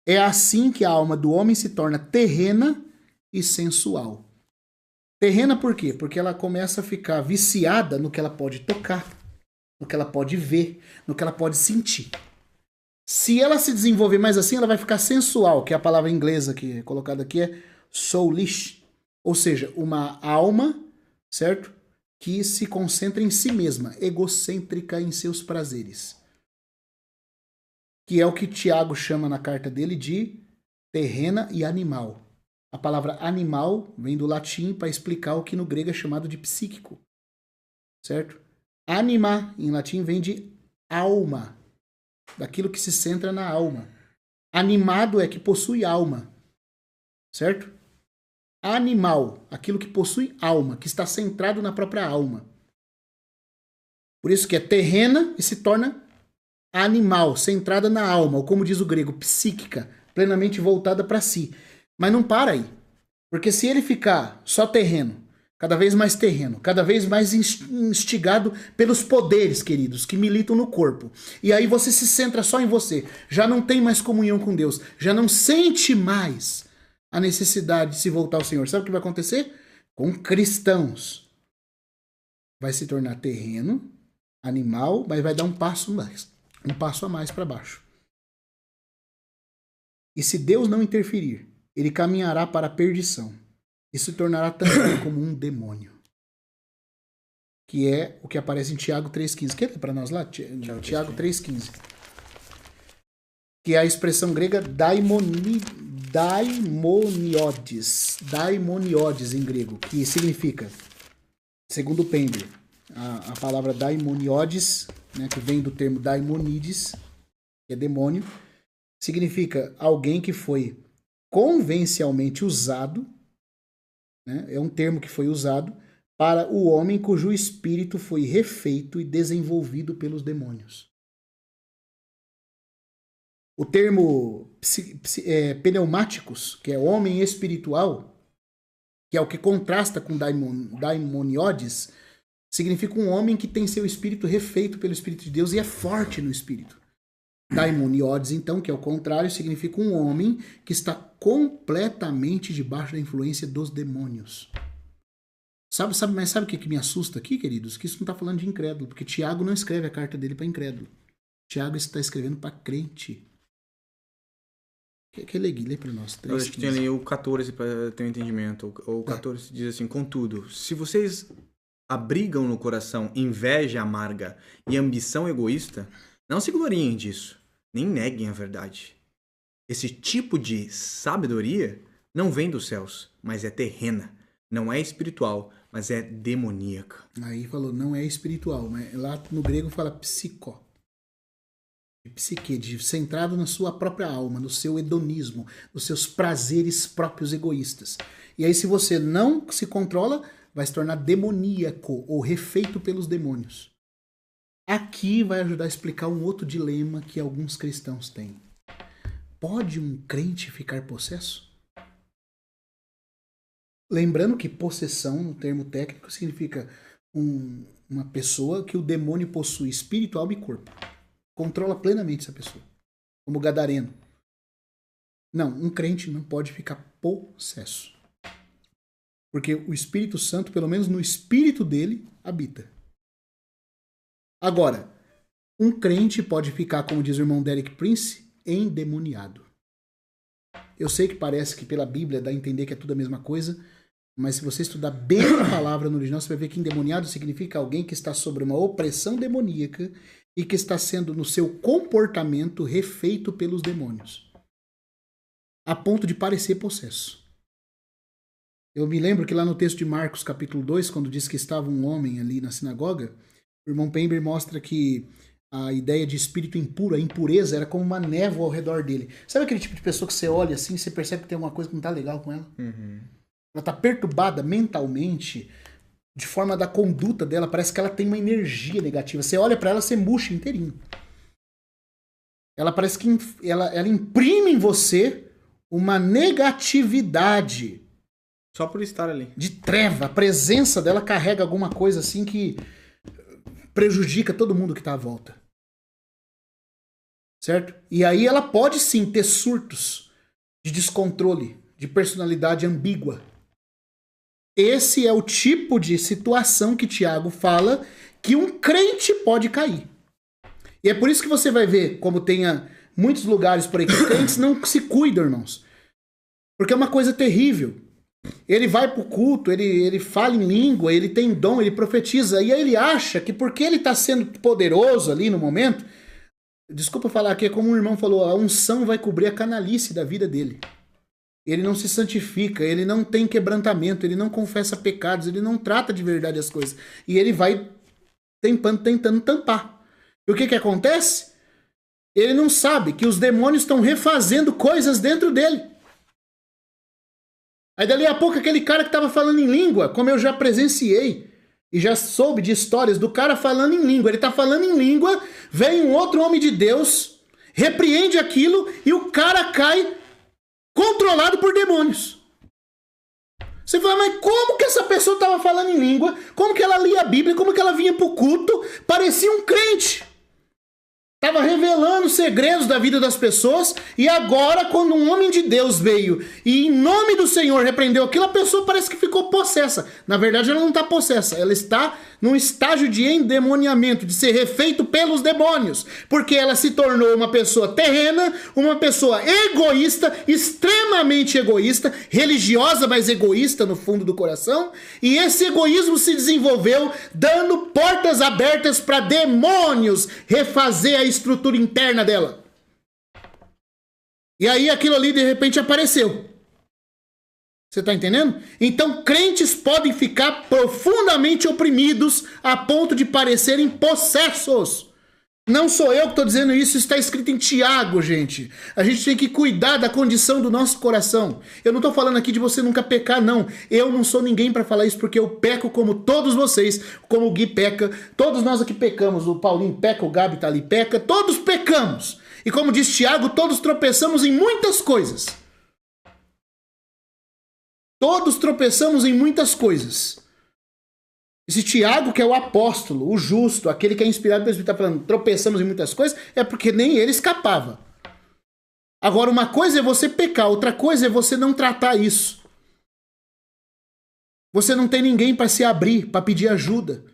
É assim que a alma do homem se torna terrena e sensual. Terrena por quê? Porque ela começa a ficar viciada no que ela pode tocar, no que ela pode ver, no que ela pode sentir. Se ela se desenvolver mais assim, ela vai ficar sensual, que é a palavra inglesa que é colocada aqui, é soulish. Ou seja, uma alma, certo? Que se concentra em si mesma, egocêntrica em seus prazeres. Que é o que Tiago chama na carta dele de terrena e animal. A palavra animal vem do latim para explicar o que no grego é chamado de psíquico. Certo? Anima, em latim, vem de alma. Daquilo que se centra na alma. Animado é que possui alma. Certo? Animal, aquilo que possui alma, que está centrado na própria alma. Por isso que é terrena e se torna animal, centrada na alma, ou como diz o grego, psíquica, plenamente voltada para si. Mas não para aí. Porque se ele ficar só terreno, cada vez mais instigado pelos poderes, queridos, que militam no corpo, e aí você se centra só em você, já não tem mais comunhão com Deus, já não sente mais a necessidade de se voltar ao Senhor. Sabe o que vai acontecer? Com cristãos. Vai se tornar terreno, animal, mas vai dar um passo a mais para baixo. E se Deus não interferir, ele caminhará para a perdição e se tornará também como um demônio. Que é o que aparece em Tiago 3,15. Quer ler para nós lá? Tiago 3,15. Que é a expressão grega daimoniodis em grego, que significa, segundo Pender, a palavra daimoniodis, né, que vem do termo daimonides, que é demônio, significa alguém que foi convencionalmente usado, né? É um termo que foi usado para o homem cujo espírito foi refeito e desenvolvido pelos demônios. O termo pneumáticos, que é homem espiritual, que é o que contrasta com daimonides, significa um homem que tem seu espírito refeito pelo Espírito de Deus e é forte no espírito. Daimonides, então, que é o contrário, significa um homem que está completamente debaixo da influência dos demônios. Mas sabe o que me assusta aqui, queridos? Que isso não está falando de incrédulo, porque Tiago não escreve a carta dele para incrédulo. Tiago está escrevendo para crente. Lê para nós. Eu acho que tem ali o 14 para ter um entendimento. O 14 diz assim: contudo, se vocês abrigam no coração inveja amarga e ambição egoísta, não se gloriem disso, nem neguem a verdade. Esse tipo de sabedoria não vem dos céus, mas é terrena. Não é espiritual, mas é demoníaca. Aí falou, não é espiritual, mas lá no grego fala psico. Psique, centrado na sua própria alma, no seu hedonismo, nos seus prazeres próprios egoístas. E aí, se você não se controla, vai se tornar demoníaco ou refeito pelos demônios. Aqui vai ajudar a explicar um outro dilema que alguns cristãos têm. Pode um crente ficar possesso? Lembrando que possessão, no termo técnico, significa uma pessoa que o demônio possui espírito, alma e corpo. Controla plenamente essa pessoa. Como o gadareno. Não, um crente não pode ficar possesso. Porque o Espírito Santo, pelo menos no espírito dele, habita. Agora, um crente pode ficar, como diz o irmão Derek Prince, endemoniado. Eu sei que parece que pela Bíblia dá a entender que é tudo a mesma coisa, mas se você estudar bem a palavra no original, você vai ver que endemoniado significa alguém que está sob uma opressão demoníaca e que está sendo, no seu comportamento, refeito pelos demônios. A ponto de parecer possesso. Eu me lembro que lá no texto de Marcos, capítulo 2, quando diz que estava um homem ali na sinagoga, o irmão Pember mostra que a ideia de espírito impuro, a impureza, era como uma névoa ao redor dele. Sabe aquele tipo de pessoa que você olha assim e você percebe que tem alguma coisa que não está legal com ela? Uhum. Ela está perturbada mentalmente, de forma da conduta dela, parece que ela tem uma energia negativa. Você olha para ela, você murcha inteirinho. Ela parece que ela imprime em você uma negatividade. Só por estar ali. De treva. A presença dela carrega alguma coisa assim que prejudica todo mundo que está à volta. Certo? E aí ela pode sim ter surtos de descontrole, de personalidade ambígua. Esse é o tipo de situação que Tiago fala que um crente pode cair. E é por isso que você vai ver, como tem muitos lugares por aí que os crentes não se cuidam, irmãos. Porque é uma coisa terrível. Ele vai pro culto, ele fala em língua, ele tem dom, ele profetiza, e aí ele acha que porque ele está sendo poderoso ali no momento, desculpa falar aqui, é como um irmão falou, a unção vai cobrir a canalice da vida dele. Ele não se santifica, ele não tem quebrantamento, ele não confessa pecados, ele não trata de verdade as coisas. E ele vai tentando tampar. E o que acontece? Ele não sabe que os demônios estão refazendo coisas dentro dele. Aí dali a pouco aquele cara que estava falando em língua, como eu já presenciei e já soube de histórias do cara falando em língua, ele está falando em língua, vem um outro homem de Deus, repreende aquilo e o cara cai controlado por demônios. Você fala, mas como que essa pessoa estava falando em língua? Como que ela lia a Bíblia? Como que ela vinha para o culto? Parecia um crente. Estava revelando segredos da vida das pessoas. E agora, quando um homem de Deus veio e em nome do Senhor repreendeu aquilo, a pessoa parece que ficou possessa. Na verdade, ela não está possessa. Ela está num estágio de endemoniamento, de ser refeito pelos demônios. Porque ela se tornou uma pessoa terrena, uma pessoa egoísta, extremamente egoísta, religiosa, mas egoísta no fundo do coração. E esse egoísmo se desenvolveu dando portas abertas para demônios refazer a estrutura interna dela. E aí aquilo ali de repente apareceu. Você está entendendo? Então crentes podem ficar profundamente oprimidos a ponto de parecerem possessos. Não sou eu que estou dizendo isso, está escrito em Tiago, gente. A gente tem que cuidar da condição do nosso coração. Eu não estou falando aqui de você nunca pecar, não. Eu não sou ninguém para falar isso, porque eu peco como todos vocês, como o Gui peca. Todos nós aqui pecamos. O Paulinho peca, o Gabi tá ali peca. Todos pecamos. E como diz Tiago, todos tropeçamos em muitas coisas. Todos tropeçamos em muitas coisas. Esse Tiago, que é o apóstolo, o justo, aquele que é inspirado pelo Espírito, está falando, tropeçamos em muitas coisas, é porque nem ele escapava. Agora, uma coisa é você pecar, outra coisa é você não tratar isso. Você não tem ninguém para se abrir, para pedir ajuda,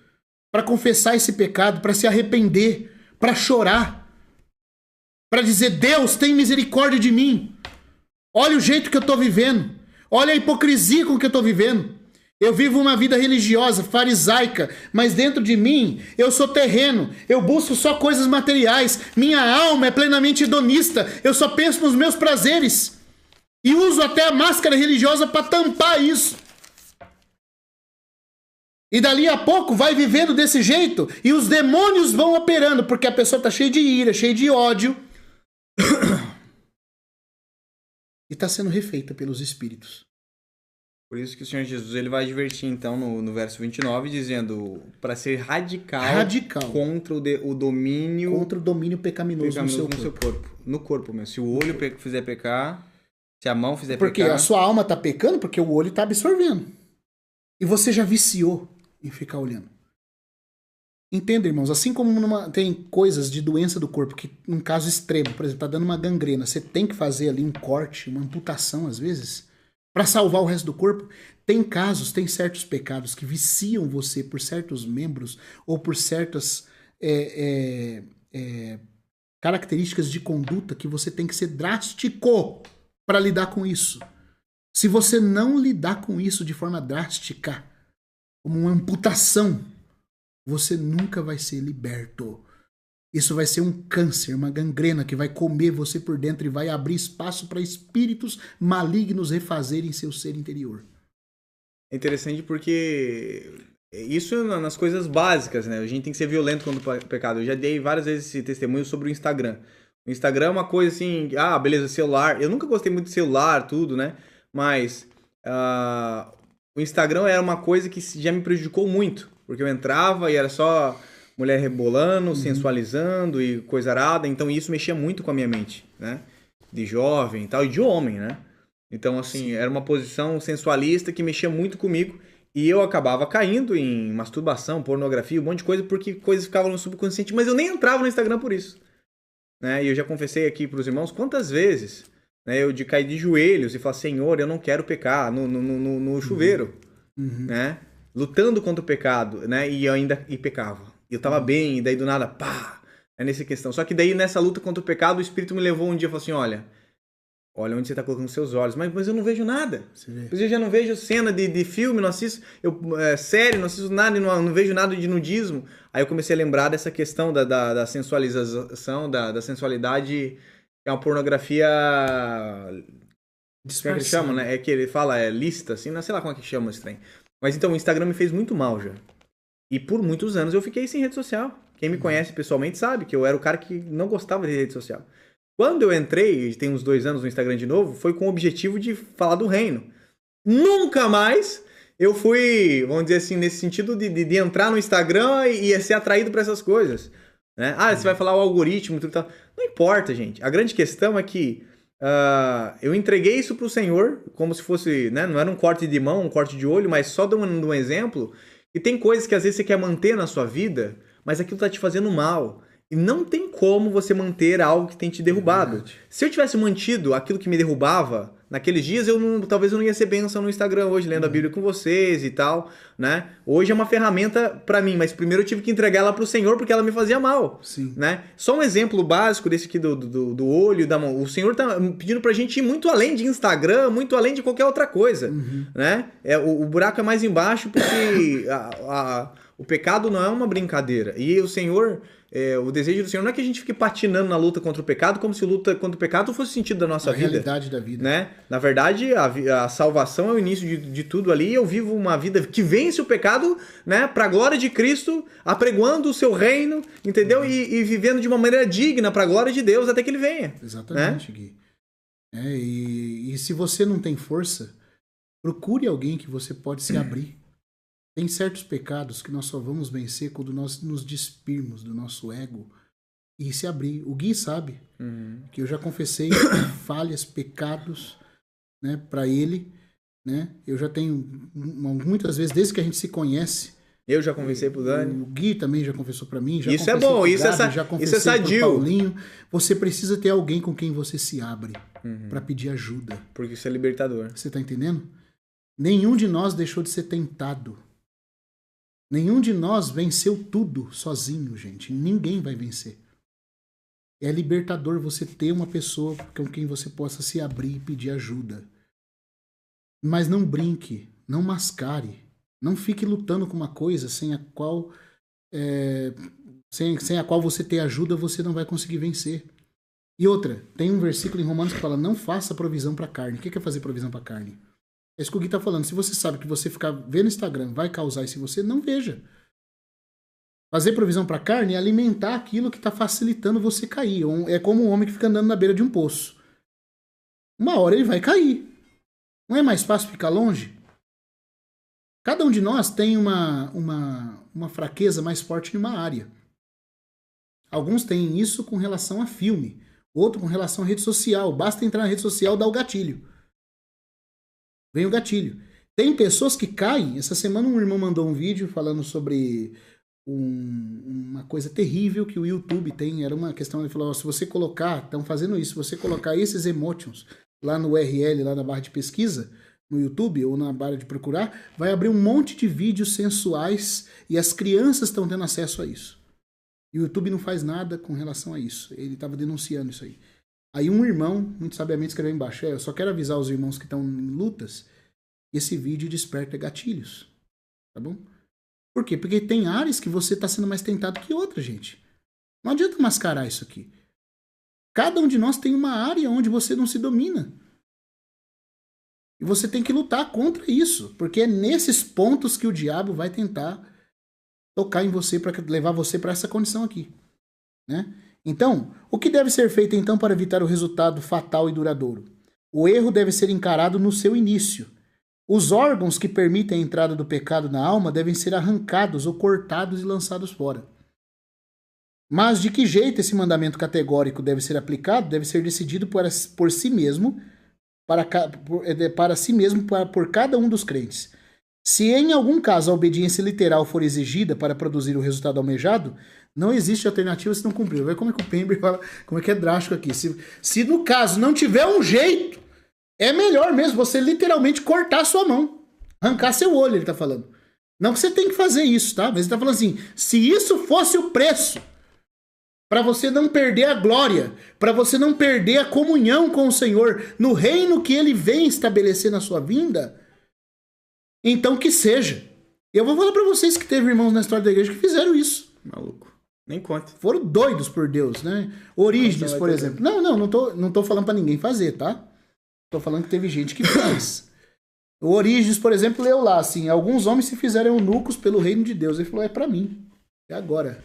para confessar esse pecado, para se arrepender, para chorar, para dizer, Deus, tem misericórdia de mim. Olha o jeito que eu estou vivendo. Olha a hipocrisia com que eu estou vivendo. Eu vivo uma vida religiosa, farisaica, mas dentro de mim eu sou terreno, eu busco só coisas materiais, minha alma é plenamente hedonista, eu só penso nos meus prazeres e uso até a máscara religiosa para tampar isso. E dali a pouco vai vivendo desse jeito e os demônios vão operando, porque a pessoa está cheia de ira, cheia de ódio e está sendo refeita pelos espíritos. Por isso que o Senhor Jesus ele vai advertir, então, no verso 29, dizendo para ser radical contra o domínio... Contra o domínio pecaminoso no seu corpo. No corpo mesmo. Se o olho fizer pecar, se a mão fizer porque pecar... Porque a sua alma está pecando porque o olho está absorvendo. E você já viciou em ficar olhando. Entenda, irmãos, assim como tem coisas de doença do corpo, que num caso extremo, por exemplo, está dando uma gangrena, você tem que fazer ali um corte, uma amputação às vezes... para salvar o resto do corpo. Tem casos, tem certos pecados que viciam você por certos membros ou por certas características de conduta que você tem que ser drástico para lidar com isso. Se você não lidar com isso de forma drástica, como uma amputação, você nunca vai ser liberto. Isso vai ser um câncer, uma gangrena que vai comer você por dentro e vai abrir espaço para espíritos malignos refazerem seu ser interior. É interessante porque isso nas coisas básicas, né? A gente tem que ser violento contra o pecado. Eu já dei várias vezes esse testemunho sobre o Instagram. O Instagram é uma coisa assim, beleza, celular. Eu nunca gostei muito de celular, tudo, né? Mas o Instagram era uma coisa que já me prejudicou muito. Porque eu entrava e era só... mulher rebolando, sensualizando e coisa arada. Então isso mexia muito com a minha mente, né? De jovem e tal, e de homem, né? Então, assim, era uma posição sensualista que mexia muito comigo. E eu acabava caindo em masturbação, pornografia, um monte de coisa, porque coisas ficavam no subconsciente. Mas eu nem entrava no Instagram por isso, né? E eu já confessei aqui pros irmãos quantas vezes, né? Eu de cair de joelhos e falar, Senhor, eu não quero pecar no chuveiro, né? Lutando contra o pecado, né? E eu ainda pecava. Eu tava bem, e daí do nada, pá, é nessa questão. Só que daí nessa luta contra o pecado, o Espírito me levou um dia e falou assim, olha onde você tá colocando seus olhos. Mas eu não vejo nada. Eu já não vejo cena de filme, não assisto série, não assisto nada, não vejo nada de nudismo. Aí eu comecei a lembrar dessa questão da sensualização, da sensualidade, que é uma pornografia... Como é que ele chama, né? É que ele fala, lícita, assim, não sei lá como é que chama esse trem. Mas então, o Instagram me fez muito mal já. E por muitos anos eu fiquei sem rede social. Quem me conhece pessoalmente sabe que eu era o cara que não gostava de rede social. Quando eu entrei, tem uns 2 anos no Instagram de novo, foi com o objetivo de falar do reino. Nunca mais eu fui, vamos dizer assim, nesse sentido de entrar no Instagram e ser atraído para essas coisas, né? Você vai falar o algoritmo, tudo tal. Não importa, gente. A grande questão é que eu entreguei isso pro Senhor, como se fosse, né? Não era um corte de mão, um corte de olho, mas só dando um exemplo. E tem coisas que às vezes você quer manter na sua vida, mas aquilo tá te fazendo mal. E não tem como você manter algo que tem te derrubado. Se eu tivesse mantido aquilo que me derrubava, naqueles dias talvez eu não ia ser bênção no Instagram hoje, lendo a Bíblia com vocês e tal, né? Hoje é uma ferramenta pra mim, mas primeiro eu tive que entregar ela pro Senhor porque ela me fazia mal, né? Só um exemplo básico desse aqui do olho, da mão. O Senhor tá pedindo pra gente ir muito além de Instagram, muito além de qualquer outra coisa, né? O buraco é mais embaixo porque O pecado não é uma brincadeira. E o Senhor, o desejo do Senhor não é que a gente fique patinando na luta contra o pecado, como se luta contra o pecado fosse o sentido da nossa vida. A realidade da vida. Né? Na verdade, a salvação é o início de tudo ali. Eu vivo uma vida que vence o pecado, né? Para a glória de Cristo, apregoando o seu reino, entendeu? E vivendo de uma maneira digna para a glória de Deus até que ele venha. Exatamente, né? Gui. E se você não tem força, procure alguém que você pode se abrir. Tem certos pecados que nós só vamos vencer quando nós nos despirmos do nosso ego e se abrir. O Gui sabe que eu já confessei falhas, pecados, né, para ele, né? Eu já tenho muitas vezes, desde que a gente se conhece. Eu já confessei pro Dani. O Gui também já confessou para mim. Já isso é bom, Gabi, isso é sadio. Paulinho. Você precisa ter alguém com quem você se abre para pedir ajuda. Porque isso é libertador. Você tá entendendo? Nenhum de nós deixou de ser tentado. Nenhum de nós venceu tudo sozinho, gente. Ninguém vai vencer. É libertador você ter uma pessoa com quem você possa se abrir e pedir ajuda. Mas não brinque, não mascare. Não fique lutando com uma coisa sem a qual sem a qual você ter ajuda, você não vai conseguir vencer. E outra, tem um versículo em Romanos que fala: não faça provisão para carne. O que é fazer provisão para carne? É isso que o Gui tá falando. Se você sabe que você ficar vendo Instagram vai causar isso em você, não veja. Fazer provisão para carne é alimentar aquilo que está facilitando você cair. É como um homem que fica andando na beira de um poço. Uma hora ele vai cair. Não é mais fácil ficar longe? Cada um de nós tem uma fraqueza mais forte em uma área. Alguns têm isso com relação a filme. Outro com relação à rede social. Basta entrar na rede social e dar o gatilho. Vem o gatilho. Tem pessoas que caem. Essa semana um irmão mandou um vídeo falando sobre uma coisa terrível que o YouTube tem. Era uma questão, ele falou: se você colocar, estão fazendo isso, se você colocar esses emotions lá no URL, lá na barra de pesquisa, no YouTube ou na barra de procurar, vai abrir um monte de vídeos sensuais e as crianças estão tendo acesso a isso. E o YouTube não faz nada com relação a isso. Ele estava denunciando isso aí. Aí um irmão, muito sabiamente, escreveu embaixo: eu só quero avisar os irmãos que estão em lutas, esse vídeo desperta gatilhos. Tá bom? Por quê? Porque tem áreas que você está sendo mais tentado que outra, gente. Não adianta mascarar isso aqui. Cada um de nós tem uma área onde você não se domina. E você tem que lutar contra isso. Porque é nesses pontos que o diabo vai tentar tocar em você para levar você para essa condição aqui. Né? Então, o que deve ser feito então para evitar o resultado fatal e duradouro? O erro deve ser encarado no seu início. Os órgãos que permitem a entrada do pecado na alma devem ser arrancados ou cortados e lançados fora. Mas de que jeito esse mandamento categórico deve ser aplicado, deve ser decidido por si mesmo, por cada um dos crentes. Se em algum caso a obediência literal for exigida para produzir o resultado almejado, não existe alternativa se não cumprir. Vai como é que o Pember fala, como é que é drástico aqui. Se no caso não tiver um jeito, é melhor mesmo você literalmente cortar sua mão. Arrancar seu olho, ele tá falando. Não que você tem que fazer isso, tá? Mas ele tá falando assim, se isso fosse o preço para você não perder a glória, para você não perder a comunhão com o Senhor no reino que ele vem estabelecer na sua vinda, então que seja. Eu vou falar para vocês que teve irmãos na história da igreja que fizeram isso. Maluco. Nem conta. Foram doidos por Deus, né? Orígenes, por exemplo. Não tô falando para ninguém fazer, tá? Tô falando que teve gente que fez. O Orígenes, por exemplo, leu lá assim: alguns homens se fizeram eunucos pelo reino de Deus. Ele falou: é para mim. É agora.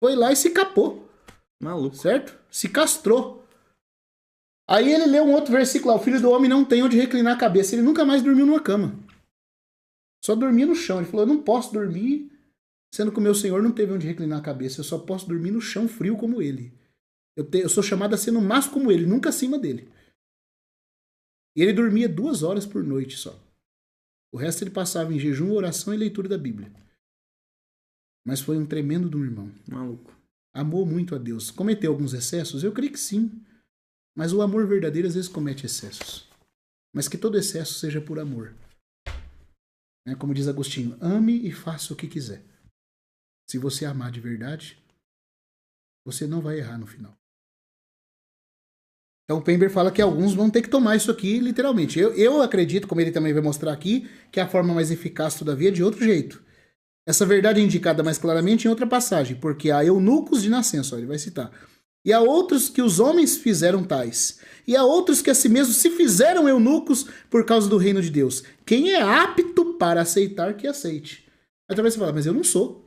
Foi lá e se capou. Maluco. Certo? Se castrou. Aí ele leu um outro versículo lá: o filho do homem não tem onde reclinar a cabeça. Ele nunca mais dormiu numa cama. Só dormia no chão. Ele falou: eu não posso dormir, sendo que o meu Senhor não teve onde reclinar a cabeça. Eu só posso dormir no chão frio como ele. Eu sou chamado a ser no máximo como ele, nunca acima dele. E ele dormia 2 horas por noite só. O resto ele passava em jejum, oração e leitura da Bíblia. Mas foi um tremendo de um irmão. Maluco. Amou muito a Deus. Cometeu alguns excessos? Eu creio que sim. Mas o amor verdadeiro às vezes comete excessos. Mas que todo excesso seja por amor. Como diz Agostinho, ame e faça o que quiser. Se você amar de verdade, você não vai errar no final. Então o Pember fala que alguns vão ter que tomar isso aqui literalmente. Eu acredito, como ele também vai mostrar aqui, que a forma mais eficaz, todavia, é de outro jeito. Essa verdade é indicada mais claramente em outra passagem, porque há eunucos de nascença, ó, ele vai citar. E há outros que os homens fizeram tais. E há outros que a si mesmos se fizeram eunucos por causa do reino de Deus. Quem é apto para aceitar, que aceite. Aí talvez você fala, mas eu não sou.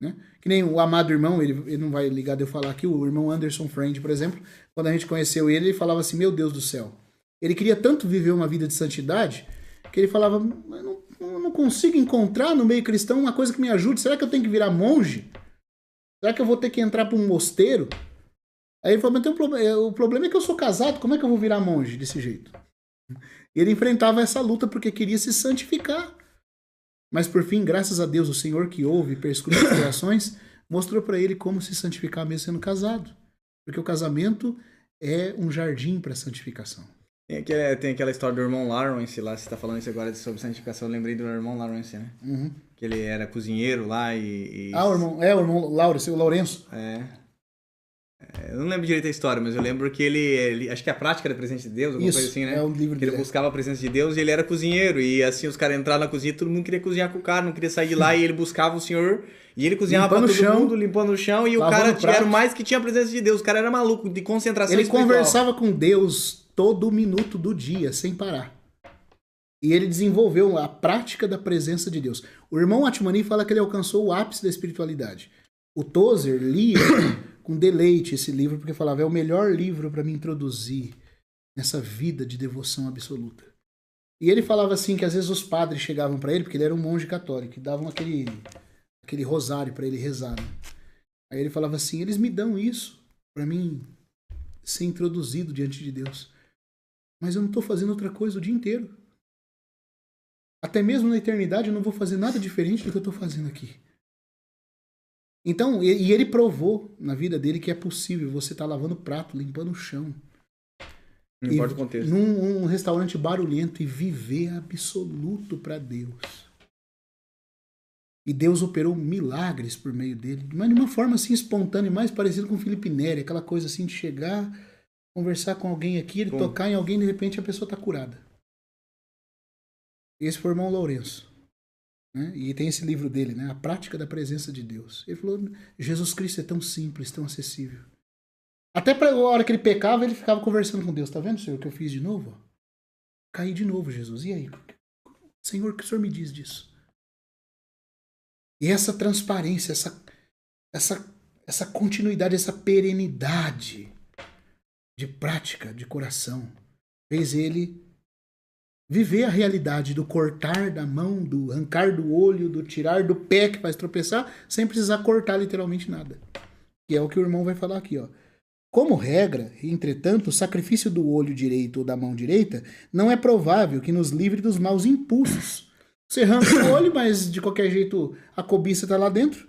Né? Que nem o amado irmão, ele não vai ligar de eu falar aqui, o irmão Anderson Friend, por exemplo, quando a gente conheceu ele falava assim, meu Deus do céu. Ele queria tanto viver uma vida de santidade, que ele falava, eu não consigo encontrar no meio cristão uma coisa que me ajude. Será que eu tenho que virar monge? Será que eu vou ter que entrar para um mosteiro? Aí ele falou, mas tem o problema é que eu sou casado, como é que eu vou virar monge desse jeito? E ele enfrentava essa luta porque queria se santificar. Mas por fim, graças a Deus, o Senhor que ouve e perscruta os corações, mostrou para ele como se santificar mesmo sendo casado. Porque o casamento é um jardim para santificação. Tem aquela história do irmão Lawrence lá, você tá falando isso agora sobre santificação, eu lembrei do irmão Lawrence, né? Uhum. Que ele era cozinheiro lá e... Ah, o irmão Lawrence, o Lourenço. Eu não lembro direito a história, mas eu lembro que ele acho que a prática da presença de Deus, alguma coisa assim, né? É um livro que ele buscava a presença de Deus e ele era cozinheiro. E assim, os caras entraram na cozinha, todo mundo queria cozinhar com o cara, não queria sair de lá. E ele buscava o Senhor e ele cozinhava pra todo mundo, limpando o chão. E o cara era mais que tinha a presença de Deus. O cara era maluco, de concentração espiritual. Ele conversava com Deus todo minuto do dia, sem parar. E ele desenvolveu a prática da presença de Deus. O irmão Atmani fala que ele alcançou o ápice da espiritualidade. O Tozer lia com deleite esse livro, porque falava, é o melhor livro para me introduzir nessa vida de devoção absoluta. E ele falava assim, que às vezes os padres chegavam para ele, porque ele era um monge católico, e davam aquele rosário para ele rezar. Né? Aí ele falava assim, eles me dão isso para mim ser introduzido diante de Deus. Mas eu não estou fazendo outra coisa o dia inteiro. Até mesmo na eternidade eu não vou fazer nada diferente do que eu estou fazendo aqui. Então, e ele provou na vida dele que é possível você estar lavando prato, limpando o chão. Não importa o contexto. Num restaurante barulhento e viver absoluto para Deus. E Deus operou milagres por meio dele, mas de uma forma assim espontânea, mais parecida com Felipe Neri, aquela coisa assim de chegar, conversar com alguém aqui, ele tocar em alguém, de repente a pessoa está curada. Esse foi o irmão Lourenço. Né? E tem esse livro dele, né? A Prática da Presença de Deus. Ele falou, Jesus Cristo é tão simples, tão acessível. Até para a hora que ele pecava, ele ficava conversando com Deus. Tá vendo, Senhor, o que eu fiz de novo? Caí de novo, Jesus. E aí? Senhor, o que o Senhor me diz disso? E essa transparência, essa continuidade, essa perenidade de prática, de coração, fez ele viver a realidade do cortar da mão, do arrancar do olho, do tirar do pé que faz tropeçar, sem precisar cortar literalmente nada. Que é o que o irmão vai falar aqui, ó. Como regra, entretanto, o sacrifício do olho direito ou da mão direita não é provável que nos livre dos maus impulsos. Você arranca o olho, mas de qualquer jeito a cobiça está lá dentro.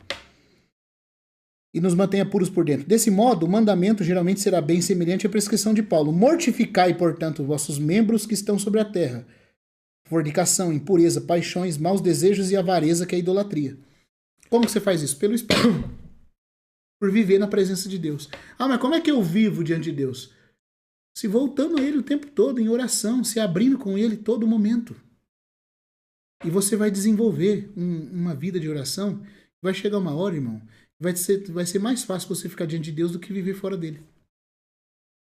E nos mantenha puros por dentro. Desse modo, o mandamento geralmente será bem semelhante à prescrição de Paulo. Mortificai, portanto, vossos membros que estão sobre a terra. Fornicação, impureza, paixões, maus desejos e avareza, que é a idolatria. Como que você faz isso? Pelo Espírito. Por viver na presença de Deus. Ah, mas como é que eu vivo diante de Deus? Se voltando a Ele o tempo todo, em oração, se abrindo com Ele todo momento. E você vai desenvolver uma vida de oração. Vai chegar uma hora, irmão, vai ser mais fácil você ficar diante de Deus do que viver fora dele.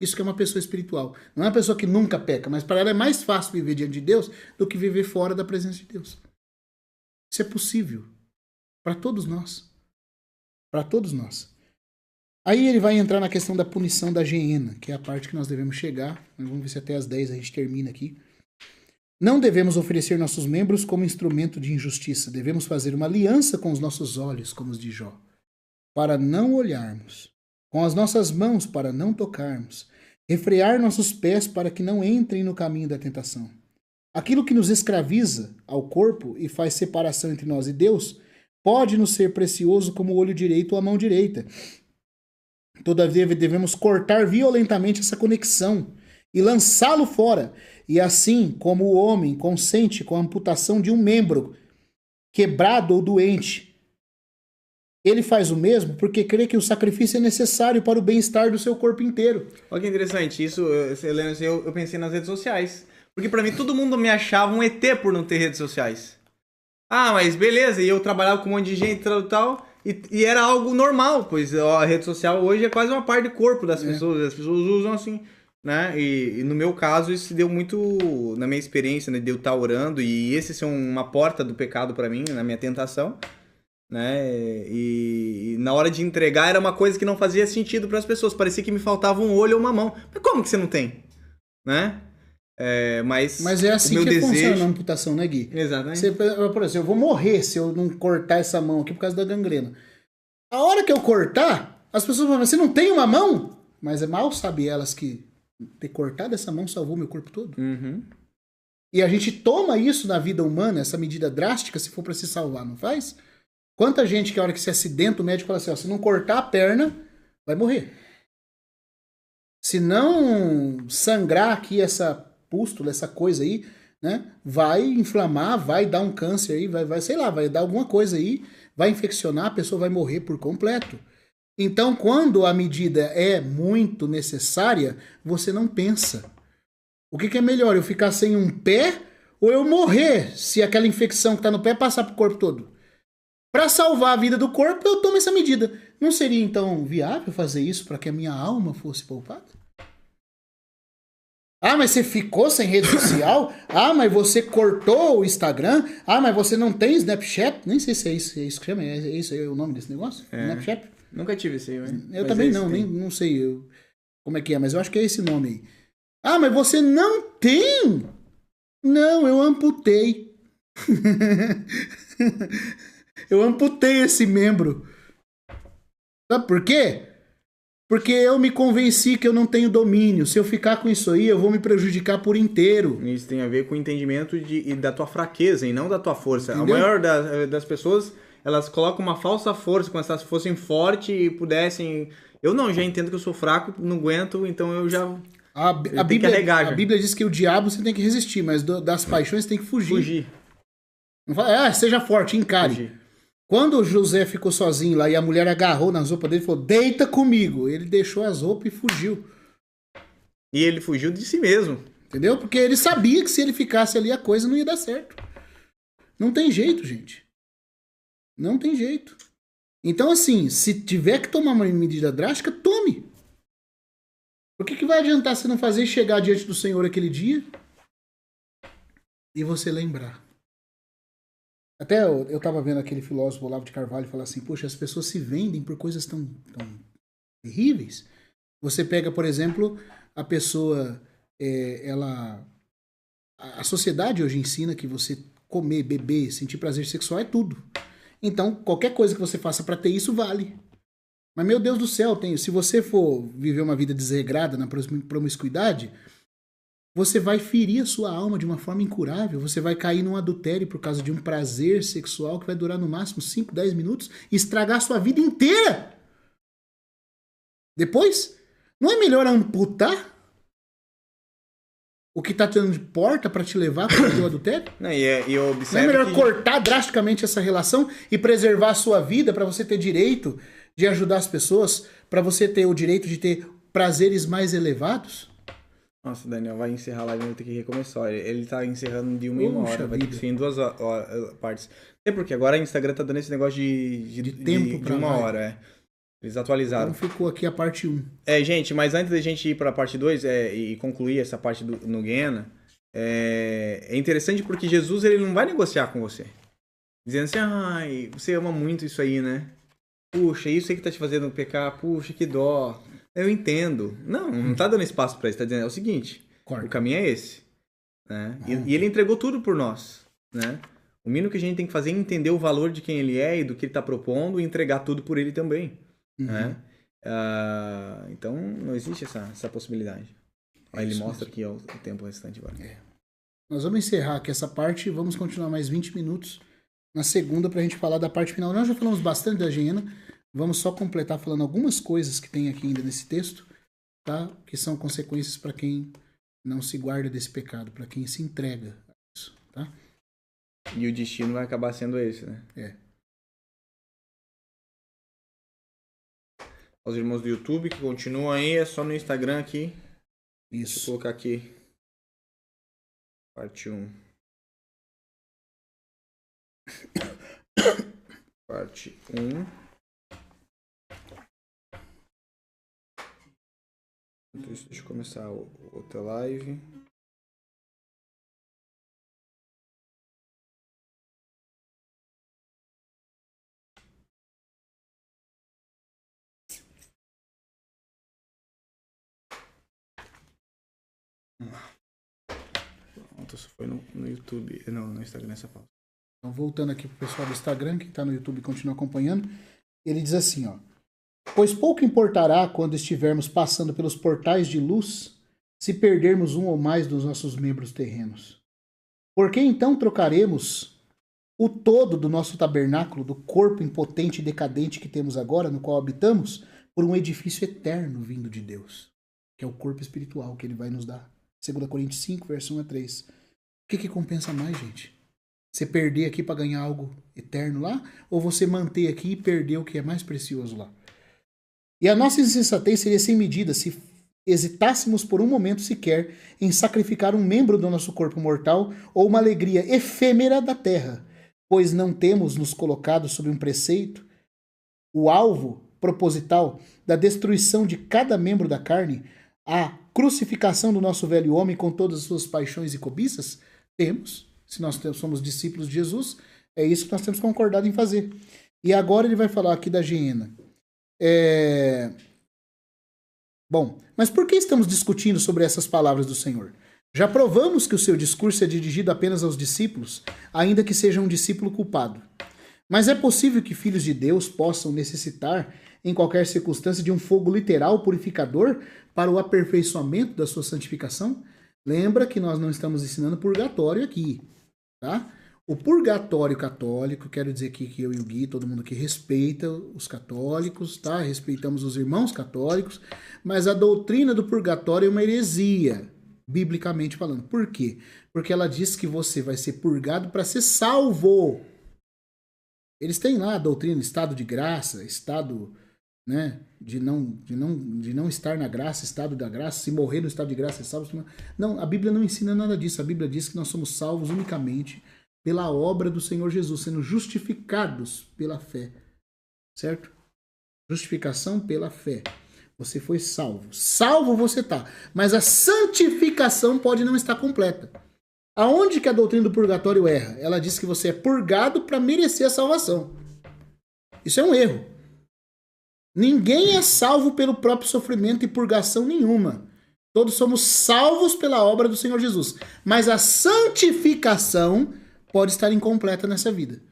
Isso que é uma pessoa espiritual. Não é uma pessoa que nunca peca, mas para ela é mais fácil viver diante de Deus do que viver fora da presença de Deus. Isso é possível. Para todos nós. Para todos nós. Aí ele vai entrar na questão da punição da geena, que é a parte que nós devemos chegar. Vamos ver se até as 10 a gente termina aqui. Não devemos oferecer nossos membros como instrumento de injustiça. Devemos fazer uma aliança com os nossos olhos, como os de Jó, para não olharmos, com as nossas mãos para não tocarmos, refrear nossos pés para que não entrem no caminho da tentação. Aquilo que nos escraviza ao corpo e faz separação entre nós e Deus pode nos ser precioso como o olho direito ou a mão direita. Todavia devemos cortar violentamente essa conexão e lançá-lo fora. E assim como o homem consente com a amputação de um membro quebrado ou doente, ele faz o mesmo porque crê que o sacrifício é necessário para o bem-estar do seu corpo inteiro. Olha que interessante, isso, eu pensei nas redes sociais. Porque pra mim todo mundo me achava um ET por não ter redes sociais. Ah, mas beleza, e eu trabalhava com um monte de gente e tal, e era algo normal, pois a rede social hoje é quase uma parte do corpo das pessoas, as pessoas usam assim, né? E no meu caso isso se deu muito, na minha experiência, né, de eu estar orando, e esse ser uma porta do pecado pra mim, na minha tentação, né? E na hora de entregar era uma coisa que não fazia sentido para as pessoas, parecia que me faltava um olho ou uma mão. Mas como que você não tem? Né? Mas é o assim meu que funciona desejo... a amputação, né, Gui? Exatamente. Você, por exemplo, eu vou morrer se eu não cortar essa mão aqui por causa da gangrena. A hora que eu cortar, as pessoas vão falar, você não tem uma mão? Mas é mal sabe elas que ter cortado essa mão salvou meu corpo todo. Uhum. E a gente toma isso na vida humana, essa medida drástica, se for para se salvar, não faz? Quanta gente que a hora que se acidenta, o médico fala assim, ó, se não cortar a perna, vai morrer. Se não sangrar aqui essa pústula, essa coisa aí, né, vai inflamar, vai dar um câncer aí, vai, sei lá, vai dar alguma coisa aí, vai infeccionar, a pessoa vai morrer por completo. Então, quando a medida é muito necessária, você não pensa. O que é melhor, eu ficar sem um pé ou eu morrer se aquela infecção que está no pé passar pro corpo todo? Para salvar a vida do corpo, eu tomo essa medida. Não seria então viável fazer isso para que a minha alma fosse poupada? Ah, mas você ficou sem rede social? Ah, mas você cortou o Instagram? Ah, mas você não tem Snapchat? Nem sei se é isso que chama. É isso aí o nome desse negócio? Snapchat? Nunca tive isso aí, né? Eu Mas também esse não, tem. não sei como é que é, mas eu acho que é esse nome aí. Ah, mas você não tem? Não, eu amputei. Eu amputei esse membro. Sabe por quê? Porque eu me convenci que eu não tenho domínio. Se eu ficar com isso aí, eu vou me prejudicar por inteiro. Isso tem a ver com o entendimento e da tua fraqueza e não da tua força. Entendeu? A maior das pessoas, elas colocam uma falsa força, como se elas fossem fortes e pudessem... Eu não, já entendo que eu sou fraco, não aguento, então eu já... A tenho que Bíblia, alegar já. a Bíblia diz que o diabo você tem que resistir, mas das paixões você tem que fugir. Fugir. Não fala, seja forte, encare. Fugir. Quando o José ficou sozinho lá e a mulher agarrou nas roupas dele e falou, deita comigo. Ele deixou as roupas e fugiu. E ele fugiu de si mesmo. Entendeu? Porque ele sabia que se ele ficasse ali a coisa não ia dar certo. Não tem jeito, gente. Não tem jeito. Então, assim, se tiver que tomar uma medida drástica, tome. O que vai adiantar você não fazer e chegar diante do Senhor aquele dia e você lembrar? Até eu tava vendo aquele filósofo Olavo de Carvalho falar assim, poxa, as pessoas se vendem por coisas tão terríveis. Você pega, por exemplo, a pessoa, a sociedade hoje ensina que você comer, beber, sentir prazer sexual é tudo. Então, qualquer coisa que você faça para ter isso vale. Mas, meu Deus do céu, se você for viver uma vida desregrada na promiscuidade, você vai ferir a sua alma de uma forma incurável. Você vai cair num adultério por causa de um prazer sexual que vai durar no máximo 5, 10 minutos e estragar a sua vida inteira. Depois, não é melhor amputar o que está tendo de porta para te levar para o teu adultério? Não, eu observo não é melhor que... cortar drasticamente essa relação e preservar a sua vida para você ter direito de ajudar as pessoas, para você ter o direito de ter prazeres mais elevados? Nossa, Daniel, vai encerrar a live, eu vou ter que recomeçar. Ele tá encerrando de 1 hora, vai ter que ser em 2 partes. É porque agora o Instagram tá dando esse negócio de tempo de 1 hora, Eles atualizaram. Então ficou aqui a parte 1. Gente, mas antes da gente ir pra parte 2 e concluir essa parte no Guiena, é interessante porque Jesus ele não vai negociar com você. Dizendo assim, ai, você ama muito isso aí, né? Puxa, isso aí que tá te fazendo pecar, puxa, que dó. Eu entendo. Não tá dando espaço pra isso, tá dizendo, é o seguinte, o caminho é esse. Né? E ele entregou tudo por nós, né? O mínimo que a gente tem que fazer é entender o valor de quem ele é e do que ele tá propondo e entregar tudo por ele também. Né? Então, não existe essa possibilidade. Aí ele mostra aqui o tempo restante agora. Nós vamos encerrar aqui essa parte e vamos continuar mais 20 minutos na segunda pra gente falar da parte final. Nós já falamos bastante da Geena. Vamos só completar falando algumas coisas que tem aqui ainda nesse texto, tá? Que são consequências para quem não se guarda desse pecado, para quem se entrega a isso, tá? E o destino vai acabar sendo esse, né? Os irmãos do YouTube que continuam aí, é só no Instagram aqui. Isso. Deixa eu colocar aqui. Parte 1. Parte 1. Enquanto isso, deixa eu começar outra live. Pronto, isso foi no YouTube. Não, no Instagram essa pausa. Então, voltando aqui pro pessoal do Instagram, que tá no YouTube e continua acompanhando, ele diz assim, ó. Pois pouco importará quando estivermos passando pelos portais de luz, se perdermos um ou mais dos nossos membros terrenos. Porque então trocaremos o todo do nosso tabernáculo, do corpo impotente e decadente que temos agora, no qual habitamos, por um edifício eterno vindo de Deus, que é o corpo espiritual que ele vai nos dar. 2 Coríntios 5, verso 1 a 3. O que compensa mais, gente? Você perder aqui para ganhar algo eterno lá? Ou você manter aqui e perder o que é mais precioso lá? E a nossa insensatez seria sem medida se hesitássemos por um momento sequer em sacrificar um membro do nosso corpo mortal ou uma alegria efêmera da terra, pois não temos nos colocado sob um preceito o alvo proposital da destruição de cada membro da carne, a crucificação do nosso velho homem com todas as suas paixões e cobiças? Temos. Se nós somos discípulos de Jesus, é isso que nós temos concordado em fazer. E agora ele vai falar aqui da Geena. Bom, mas por que estamos discutindo sobre essas palavras do Senhor? Já provamos que o seu discurso é dirigido apenas aos discípulos, ainda que seja um discípulo culpado. Mas é possível que filhos de Deus possam necessitar, em qualquer circunstância, de um fogo literal purificador para o aperfeiçoamento da sua santificação? Lembra que nós não estamos ensinando purgatório aqui, tá? O purgatório católico, quero dizer aqui que eu e o Gui, todo mundo aqui respeita os católicos, tá? Respeitamos os irmãos católicos, mas a doutrina do purgatório é uma heresia, biblicamente falando. Por quê? Porque ela diz que você vai ser purgado para ser salvo. Eles têm lá a doutrina, estado de graça, estado, né, de não estar na graça, estado da graça, se morrer no estado de graça é salvo. Não, a Bíblia não ensina nada disso. A Bíblia diz que nós somos salvos unicamente pela obra do Senhor Jesus, sendo justificados pela fé, certo? Justificação pela fé. Você foi salvo. Salvo você tá, mas a santificação pode não estar completa. Aonde que a doutrina do purgatório erra? Ela diz que você é purgado para merecer a salvação. Isso é um erro. Ninguém é salvo pelo próprio sofrimento e purgação nenhuma. Todos somos salvos pela obra do Senhor Jesus. Mas a santificação pode estar incompleta nessa vida.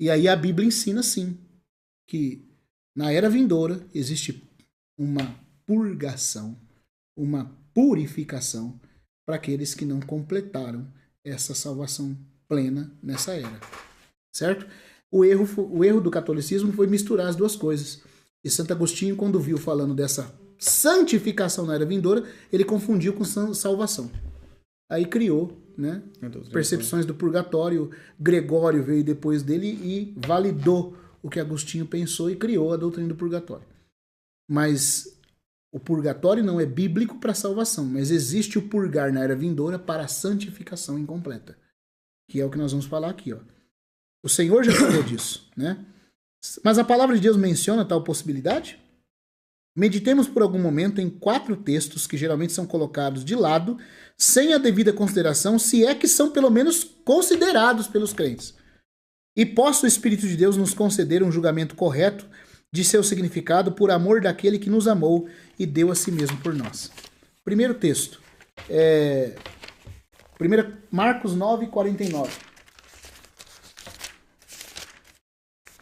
E aí a Bíblia ensina, sim, que na era vindoura existe uma purgação, uma purificação para aqueles que não completaram essa salvação plena nessa era. Certo? O erro do catolicismo foi misturar as duas coisas. E Santo Agostinho, quando viu falando dessa santificação na era vindoura, ele confundiu com salvação. Aí criou, né, percepções do purgatório. Gregório veio depois dele e validou o que Agostinho pensou e criou a doutrina do purgatório. Mas o purgatório não é bíblico para salvação, mas existe o purgar na era vindoura para a santificação incompleta, que é o que nós vamos falar aqui, ó. O Senhor já falou disso, né? Mas a palavra de Deus menciona tal possibilidade? Meditemos por algum momento em 4 textos que geralmente são colocados de lado, sem a devida consideração, se é que são pelo menos considerados pelos crentes. E possa o Espírito de Deus nos conceder um julgamento correto de seu significado por amor daquele que nos amou e deu a si mesmo por nós. Primeiro texto. Marcos 9, 49.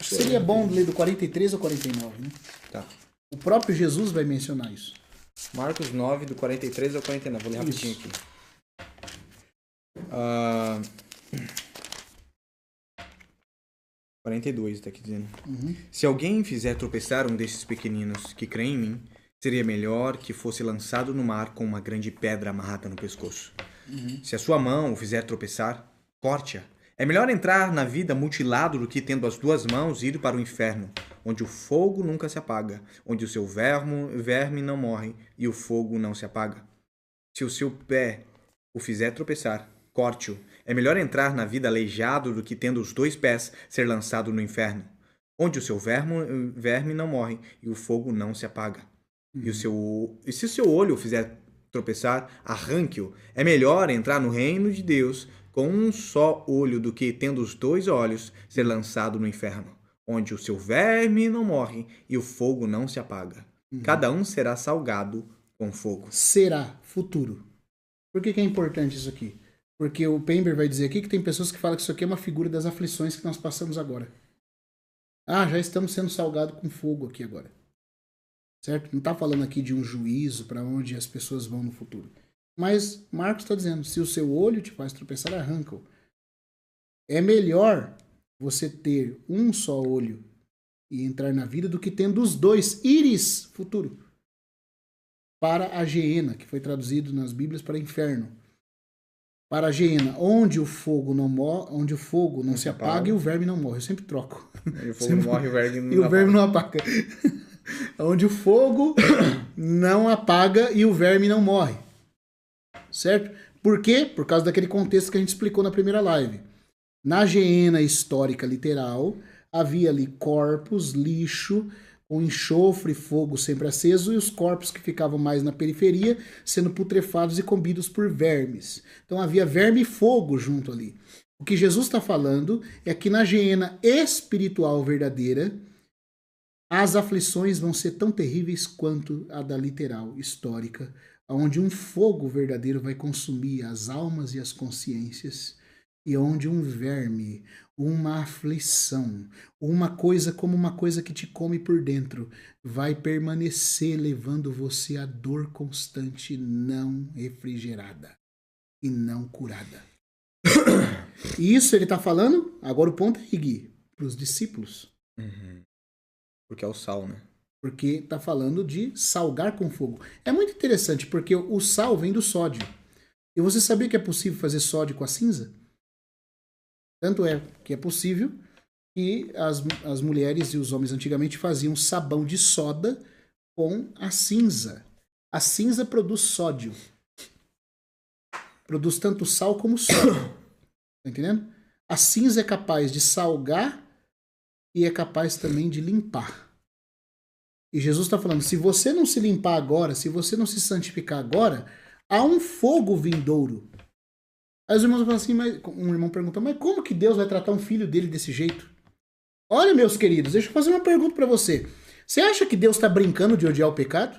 Seria bom ler do 43 ao 49, né? Tá. O próprio Jesus vai mencionar isso. Marcos 9, do 43 ao 49. Vou ler rapidinho aqui. 42, tá aqui dizendo. Se alguém fizer tropeçar um desses pequeninos que creem em mim, seria melhor que fosse lançado no mar com uma grande pedra amarrada no pescoço. Se a sua mão o fizer tropeçar, corte-a. É melhor entrar na vida mutilado do que, tendo as 2 mãos, ir para o inferno, onde o fogo nunca se apaga, onde o seu verme não morre e o fogo não se apaga. Se o seu pé o fizer tropeçar, corte-o. É melhor entrar na vida aleijado do que tendo os 2 pés ser lançado no inferno, onde o seu verme não morre e o fogo não se apaga. E se o seu olho o fizer tropeçar, arranque-o. É melhor entrar no reino de Deus com um só olho do que, tendo os 2 olhos, ser lançado no inferno, onde o seu verme não morre e o fogo não se apaga. Cada um será salgado com fogo. Será, futuro. Por que é importante isso aqui? Porque o Pember vai dizer aqui que tem pessoas que falam que isso aqui é uma figura das aflições que nós passamos agora. Ah, já estamos sendo salgados com fogo aqui agora. Certo? Não está falando aqui de um juízo para onde as pessoas vão no futuro. Mas Marcos está dizendo, se o seu olho te faz tropeçar, arranca-o. É melhor você ter um só olho e entrar na vida do que tendo os 2 íris, futuro, para a Geena, que foi traduzido nas Bíblias para inferno. Para a Geena, onde o fogo não se apaga e o verme não morre. Eu sempre troco. E o fogo não morre e o verme não apaga. Onde o fogo não apaga e o verme não morre. Certo? Por quê? Por causa daquele contexto que a gente explicou na primeira live. Na Geena histórica literal, havia ali corpos, lixo, com enxofre e fogo sempre aceso, e os corpos que ficavam mais na periferia sendo putrefados e comidos por vermes. Então havia verme e fogo junto ali. O que Jesus está falando é que na Geena espiritual verdadeira, as aflições vão ser tão terríveis quanto a da literal histórica, onde um fogo verdadeiro vai consumir as almas e as consciências, e onde um verme, uma aflição, uma coisa como uma coisa que te come por dentro, vai permanecer levando você à dor constante, não refrigerada e não curada. E isso ele está falando, agora o ponto é Gui, para os discípulos. Porque é o sal, né? Porque está falando de salgar com fogo. É muito interessante, porque o sal vem do sódio. E você sabia que é possível fazer sódio com a cinza? Tanto é que é possível que as mulheres e os homens antigamente faziam sabão de soda com a cinza. A cinza produz sódio. Produz tanto sal como sódio. Tá entendendo? A cinza é capaz de salgar e é capaz também de limpar. E Jesus está falando, se você não se limpar agora, se você não se santificar agora, há um fogo vindouro. Aí os irmãos falam assim, mas um irmão pergunta, mas como que Deus vai tratar um filho dele desse jeito? Olha, meus queridos, deixa eu fazer uma pergunta para você. Você acha que Deus está brincando de odiar o pecado?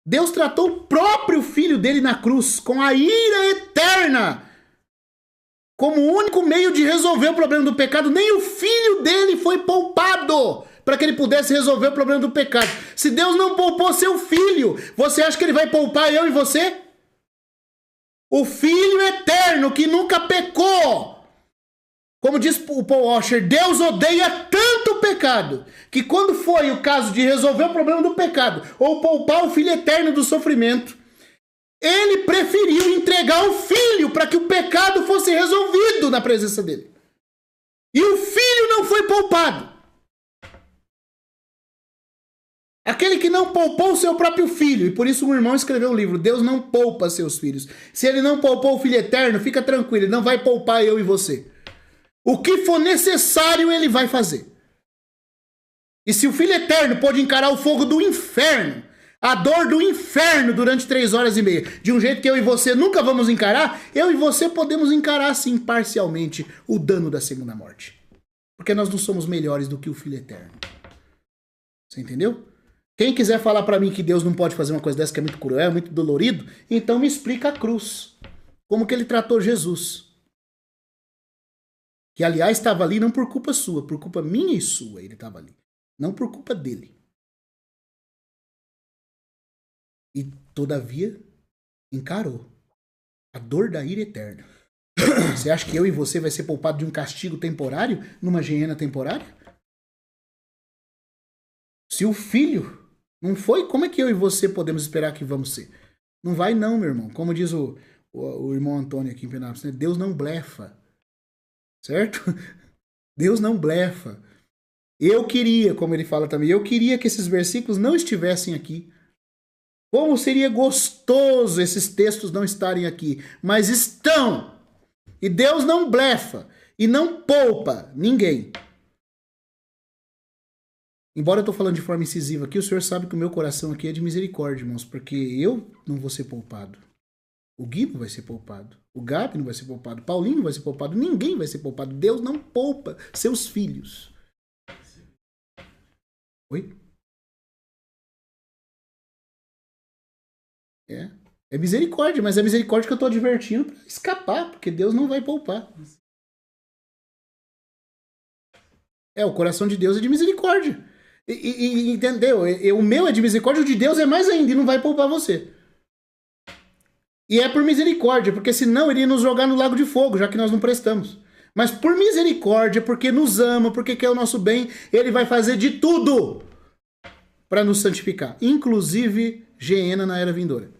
Deus tratou o próprio filho dele na cruz com a ira eterna como o único meio de resolver o problema do pecado. Nem o filho dele foi poupado para que ele pudesse resolver o problema do pecado. Se Deus não poupou seu filho, você acha que ele vai poupar eu e você? O Filho eterno que nunca pecou. Como diz o Paul Washer, Deus odeia tanto o pecado que quando foi o caso de resolver o problema do pecado ou poupar o Filho eterno do sofrimento, ele preferiu entregar o Filho para que o pecado fosse resolvido na presença dele. E o Filho não foi poupado. Aquele que não poupou o seu próprio filho. E por isso um irmão escreveu um livro. Deus não poupa seus filhos. Se ele não poupou o Filho eterno, fica tranquilo. Ele não vai poupar eu e você. O que for necessário, ele vai fazer. E se o Filho eterno pode encarar o fogo do inferno, a dor do inferno durante 3 horas e meia, de um jeito que eu e você nunca vamos encarar, eu e você podemos encarar, sim, parcialmente, o dano da segunda morte. Porque nós não somos melhores do que o Filho eterno. Você entendeu? Quem quiser falar pra mim que Deus não pode fazer uma coisa dessa que é muito cruel, muito dolorido, então me explica a cruz. Como que ele tratou Jesus. Que, aliás, estava ali não por culpa sua, por culpa minha e sua ele estava ali. Não por culpa dele. E, todavia, encarou a dor da ira eterna. Você acha que eu e você vai ser poupado de um castigo temporário, numa geena temporária? Se o filho não foi, como é que eu e você podemos esperar que vamos ser? Não vai não, meu irmão. Como diz o irmão Antônio aqui em Penápolis, né? Deus não blefa. Certo? Deus não blefa. Eu queria, como ele fala também, eu queria que esses versículos não estivessem aqui. Como seria gostoso esses textos não estarem aqui. Mas estão. E Deus não blefa e não poupa ninguém. Embora eu tô falando de forma incisiva aqui, o Senhor sabe que o meu coração aqui é de misericórdia, irmãos, porque eu não vou ser poupado. O Gui não vai ser poupado. O Gabi não vai ser poupado. O Paulinho não vai ser poupado. Ninguém vai ser poupado. Deus não poupa seus filhos. Oi? É misericórdia, mas é misericórdia que eu tô advertindo para escapar, porque Deus não vai poupar. O coração de Deus é de misericórdia. Entendeu? O meu é de misericórdia, o de Deus é mais ainda e não vai poupar você. E é por misericórdia, porque senão ele ia nos jogar no lago de fogo, já que nós não prestamos. Mas por misericórdia, porque nos ama, porque quer o nosso bem, ele vai fazer de tudo para nos santificar. Inclusive Geena na era vindoura.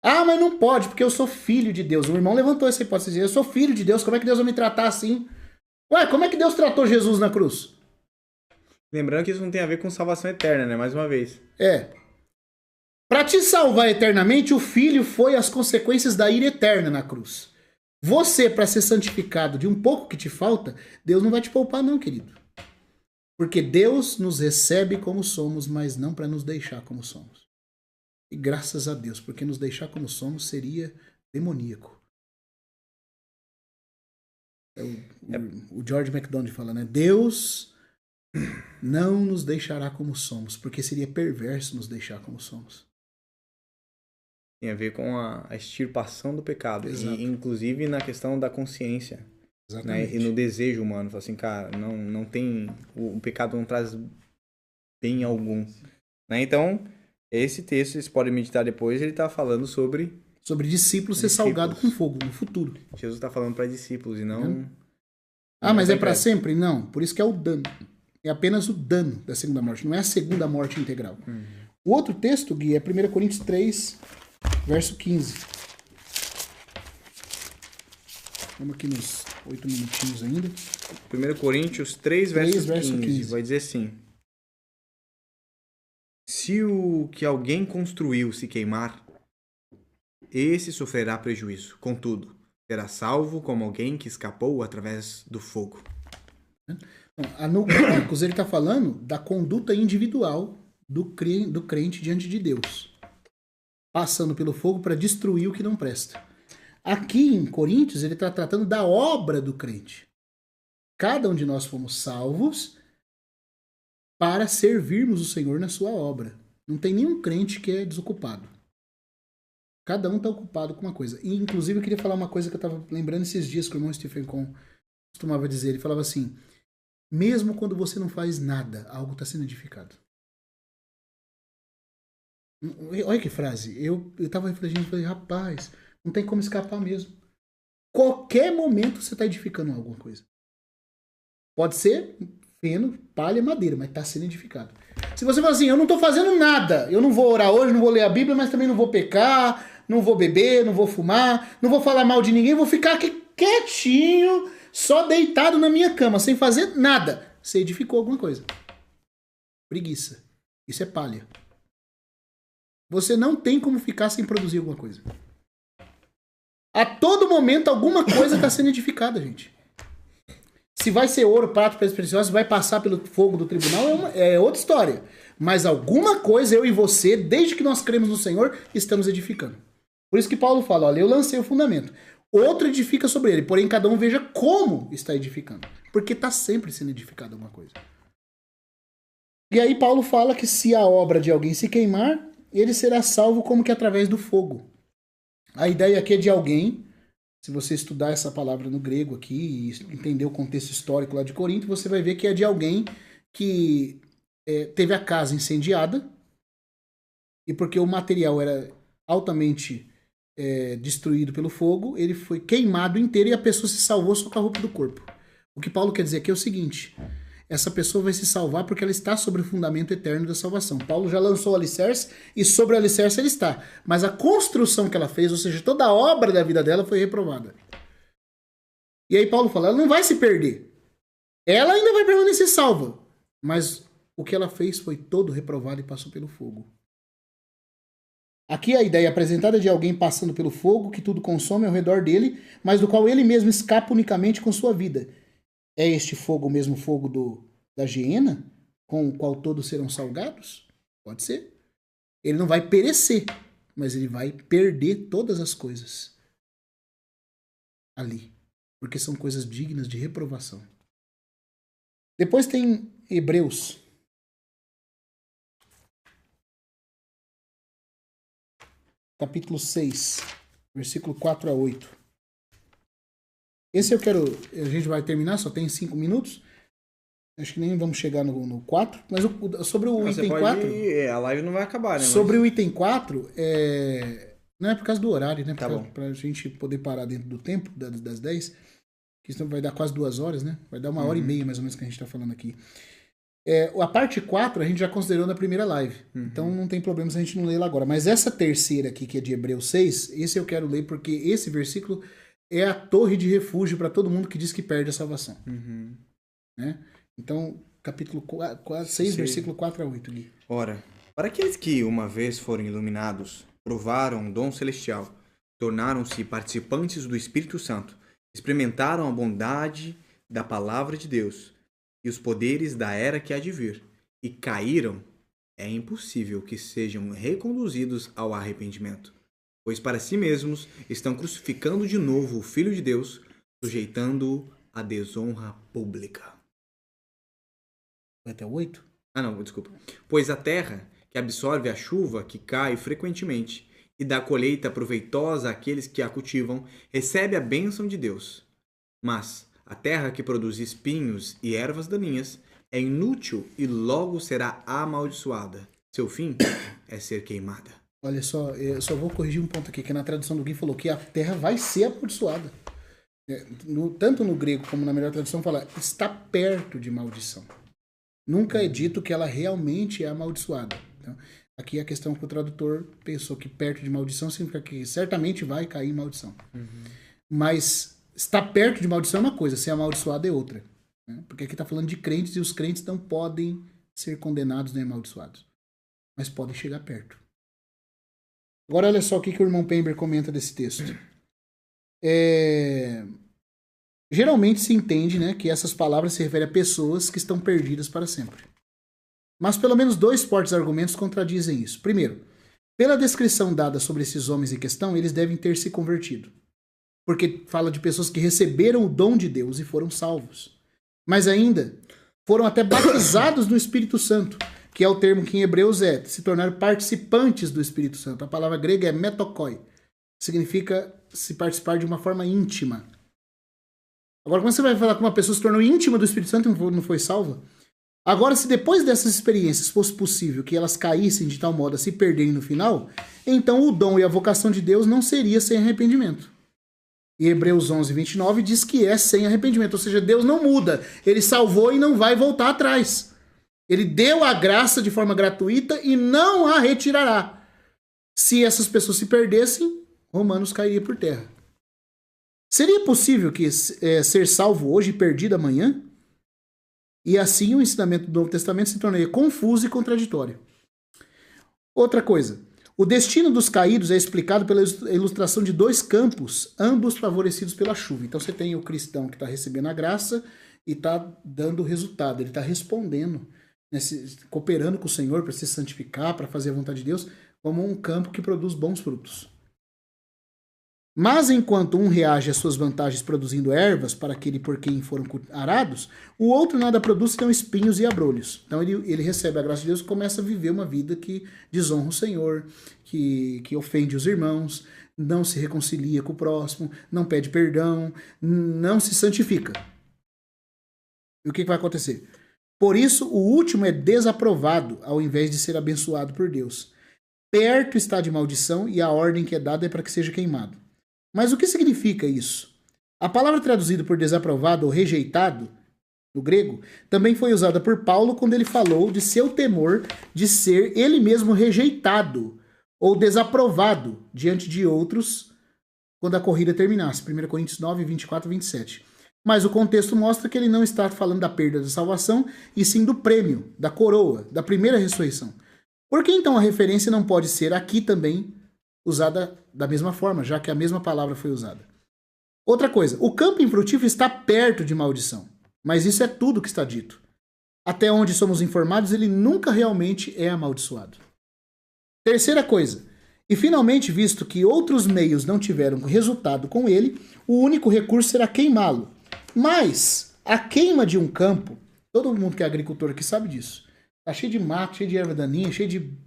Ah, mas não pode, porque eu sou filho de Deus. O irmão levantou essa hipótese. Eu sou filho de Deus, como é que Deus vai me tratar assim? Ué, como é que Deus tratou Jesus na cruz? Lembrando que isso não tem a ver com salvação eterna, né? Mais uma vez. Para te salvar eternamente, o Filho foi as consequências da ira eterna na cruz. Você, para ser santificado de um pouco que te falta, Deus não vai te poupar não, querido. Porque Deus nos recebe como somos, mas não para nos deixar como somos. E graças a Deus, porque nos deixar como somos seria demoníaco. O George MacDonald fala, né? Deus não nos deixará como somos, porque seria perverso nos deixar como somos. Tem a ver com a extirpação do pecado. Exato. E, inclusive na questão da consciência. Né? E no desejo humano. Fala assim, cara, não tem... O pecado não traz bem algum. Né? Então, esse texto, vocês podem meditar depois, ele está falando sobre discípulos ser salgado com fogo no futuro. Jesus está falando para discípulos e não... Mas é para sempre? Não. Por isso que é o dano. É apenas o dano da segunda morte. Não é a segunda morte integral. O outro texto, Gui, é 1 Coríntios 3, verso 15. Vamos aqui nos 8 minutinhos ainda. 1 Coríntios 3, verso 15. Vai dizer assim. Se o que alguém construiu se queimar, esse sofrerá prejuízo. Contudo, será salvo como alguém que escapou através do fogo. No Marcos, ele está falando da conduta individual do crente diante de Deus. Passando pelo fogo para destruir o que não presta. Aqui em Coríntios, ele está tratando da obra do crente. Cada um de nós fomos salvos para servirmos o Senhor na sua obra. Não tem nenhum crente que é desocupado. Cada um está ocupado com uma coisa. E, inclusive, eu queria falar uma coisa que eu estava lembrando esses dias que o irmão Stephen Con costumava dizer. Ele falava assim, mesmo quando você não faz nada, algo está sendo edificado. Olha que frase. Eu estava refletindo e falei, rapaz, não tem como escapar mesmo. Qualquer momento você está edificando alguma coisa. Pode ser feno, palha, madeira, mas está sendo edificado. Se você fala assim, eu não estou fazendo nada, eu não vou orar hoje, não vou ler a Bíblia, mas também não vou pecar, não vou beber, não vou fumar, não vou falar mal de ninguém, vou ficar aqui quietinho, só deitado na minha cama, sem fazer nada. Você edificou alguma coisa. Preguiça. Isso é palha. Você não tem como ficar sem produzir alguma coisa. A todo momento, alguma coisa está sendo edificada, gente. Se vai ser ouro, prato, pedras preciosas, vai passar pelo fogo do tribunal, é outra história. Mas alguma coisa, eu e você, desde que nós cremos no Senhor, estamos edificando. Por isso que Paulo fala, olha, eu lancei o fundamento. Outro edifica sobre ele, porém cada um veja como está edificando. Porque está sempre sendo edificado alguma coisa. E aí Paulo fala que se a obra de alguém se queimar, ele será salvo como que através do fogo. A ideia aqui é de alguém, se você estudar essa palavra no grego aqui e entender o contexto histórico lá de Corinto, você vai ver que é de alguém que teve a casa incendiada e porque o material era altamente destruído pelo fogo, ele foi queimado inteiro e a pessoa se salvou só com a roupa do corpo. O que Paulo quer dizer aqui é o seguinte, essa pessoa vai se salvar porque ela está sobre o fundamento eterno da salvação. Paulo já lançou o alicerce e sobre o alicerce ele está. Mas a construção que ela fez, ou seja, toda a obra da vida dela foi reprovada. E aí Paulo fala, ela não vai se perder. Ela ainda vai permanecer salva. Mas o que ela fez foi todo reprovado e passou pelo fogo. Aqui a ideia apresentada é de alguém passando pelo fogo que tudo consome ao redor dele, mas do qual ele mesmo escapa unicamente com sua vida. É este fogo o mesmo fogo da hiena, com o qual todos serão salgados? Pode ser. Ele não vai perecer, mas ele vai perder todas as coisas ali, porque são coisas dignas de reprovação. Depois tem Hebreus. Capítulo 6, versículo 4 a 8. Esse a gente vai terminar, só tem 5 minutos. Acho que nem vamos chegar no 4, mas sobre o item 4... A live não vai acabar, né? Sobre o item 4, não é por causa do horário, né? Tá bom. Pra gente poder parar dentro do tempo, das 10, que isso vai dar quase 2 horas, né? Vai dar 1h30, mais ou menos, que a gente tá falando aqui. A parte 4 a gente já considerou na primeira live. Então não tem problema se a gente não ler ela agora. Mas essa terceira aqui, que é de Hebreus 6, esse eu quero ler porque esse versículo é a torre de refúgio para todo mundo que diz que perde a salvação. Né? Então, capítulo 6, versículo 4 a 8. Gui. Ora, para aqueles que uma vez foram iluminados, provaram o dom celestial, tornaram-se participantes do Espírito Santo, experimentaram a bondade da palavra de Deus e os poderes da era que há de vir, e caíram, é impossível que sejam reconduzidos ao arrependimento, pois para si mesmos estão crucificando de novo o Filho de Deus, sujeitando-o à desonra pública. Vai até o 8? Ah, não, desculpa. Pois a terra, que absorve a chuva que cai frequentemente e dá colheita proveitosa àqueles que a cultivam, recebe a bênção de Deus. Mas a terra que produz espinhos e ervas daninhas é inútil e logo será amaldiçoada. Seu fim é ser queimada. Olha só, eu só vou corrigir um ponto aqui, que na tradução do Gui falou que a terra vai ser amaldiçoada. Tanto no grego como na melhor tradução fala, está perto de maldição. Nunca é dito que ela realmente é amaldiçoada. Então, aqui a questão que o tradutor pensou que perto de maldição significa que certamente vai cair em maldição. Mas estar perto de maldição é uma coisa, ser amaldiçoado é outra. Né? Porque aqui está falando de crentes e os crentes não podem ser condenados nem amaldiçoados. Mas podem chegar perto. Agora olha só o que o irmão Pember comenta desse texto. Geralmente se entende, né, que essas palavras se referem a pessoas que estão perdidas para sempre. Mas pelo menos 2 fortes argumentos contradizem isso. Primeiro, pela descrição dada sobre esses homens em questão, eles devem ter se convertido. Porque fala de pessoas que receberam o dom de Deus e foram salvos. Mas ainda foram até batizados no Espírito Santo, que é o termo que em Hebreus se tornar participantes do Espírito Santo. A palavra grega é metokoi. Significa se participar de uma forma íntima. Agora, quando você vai falar que uma pessoa se tornou íntima do Espírito Santo e não foi salva, agora, se depois dessas experiências fosse possível que elas caíssem de tal modo a se perderem no final, então o dom e a vocação de Deus não seria sem arrependimento. E Hebreus 11, 29 diz que é sem arrependimento, ou seja, Deus não muda, ele salvou e não vai voltar atrás. Ele deu a graça de forma gratuita e não a retirará. Se essas pessoas se perdessem, Romanos cairia por terra. Seria possível que ser salvo hoje e perdido amanhã? E assim o ensinamento do Novo Testamento se tornaria confuso e contraditório. Outra coisa, o destino dos caídos é explicado pela ilustração de 2 campos, ambos favorecidos pela chuva. Então você tem o cristão que está recebendo a graça e está dando resultado, ele está respondendo, né, cooperando com o Senhor para se santificar, para fazer a vontade de Deus, como um campo que produz bons frutos. Mas enquanto um reage às suas vantagens produzindo ervas para aquele por quem foram arados, o outro nada produz senão espinhos e abrolhos. Então ele recebe a graça de Deus e começa a viver uma vida que desonra o Senhor, que ofende os irmãos, não se reconcilia com o próximo, não pede perdão, não se santifica. E o que vai acontecer? Por isso, o último é desaprovado ao invés de ser abençoado por Deus. Perto está de maldição e a ordem que é dada é para que seja queimado. Mas o que significa isso? A palavra traduzida por desaprovado ou rejeitado, no grego, também foi usada por Paulo quando ele falou de seu temor de ser ele mesmo rejeitado ou desaprovado diante de outros quando a corrida terminasse. 1 Coríntios 9, 24 e 27. Mas o contexto mostra que ele não está falando da perda da salvação, e sim do prêmio, da coroa, da primeira ressurreição. Por que então a referência não pode ser aqui também usada da mesma forma, já que a mesma palavra foi usada? Outra coisa, o campo infrutífero está perto de maldição, mas isso é tudo que está dito. Até onde somos informados, ele nunca realmente é amaldiçoado. Terceira coisa, e finalmente, visto que outros meios não tiveram resultado com ele, o único recurso será queimá-lo. Mas a queima de um campo, todo mundo que é agricultor aqui sabe disso. Tá cheio de mato, cheio de erva daninha, cheio de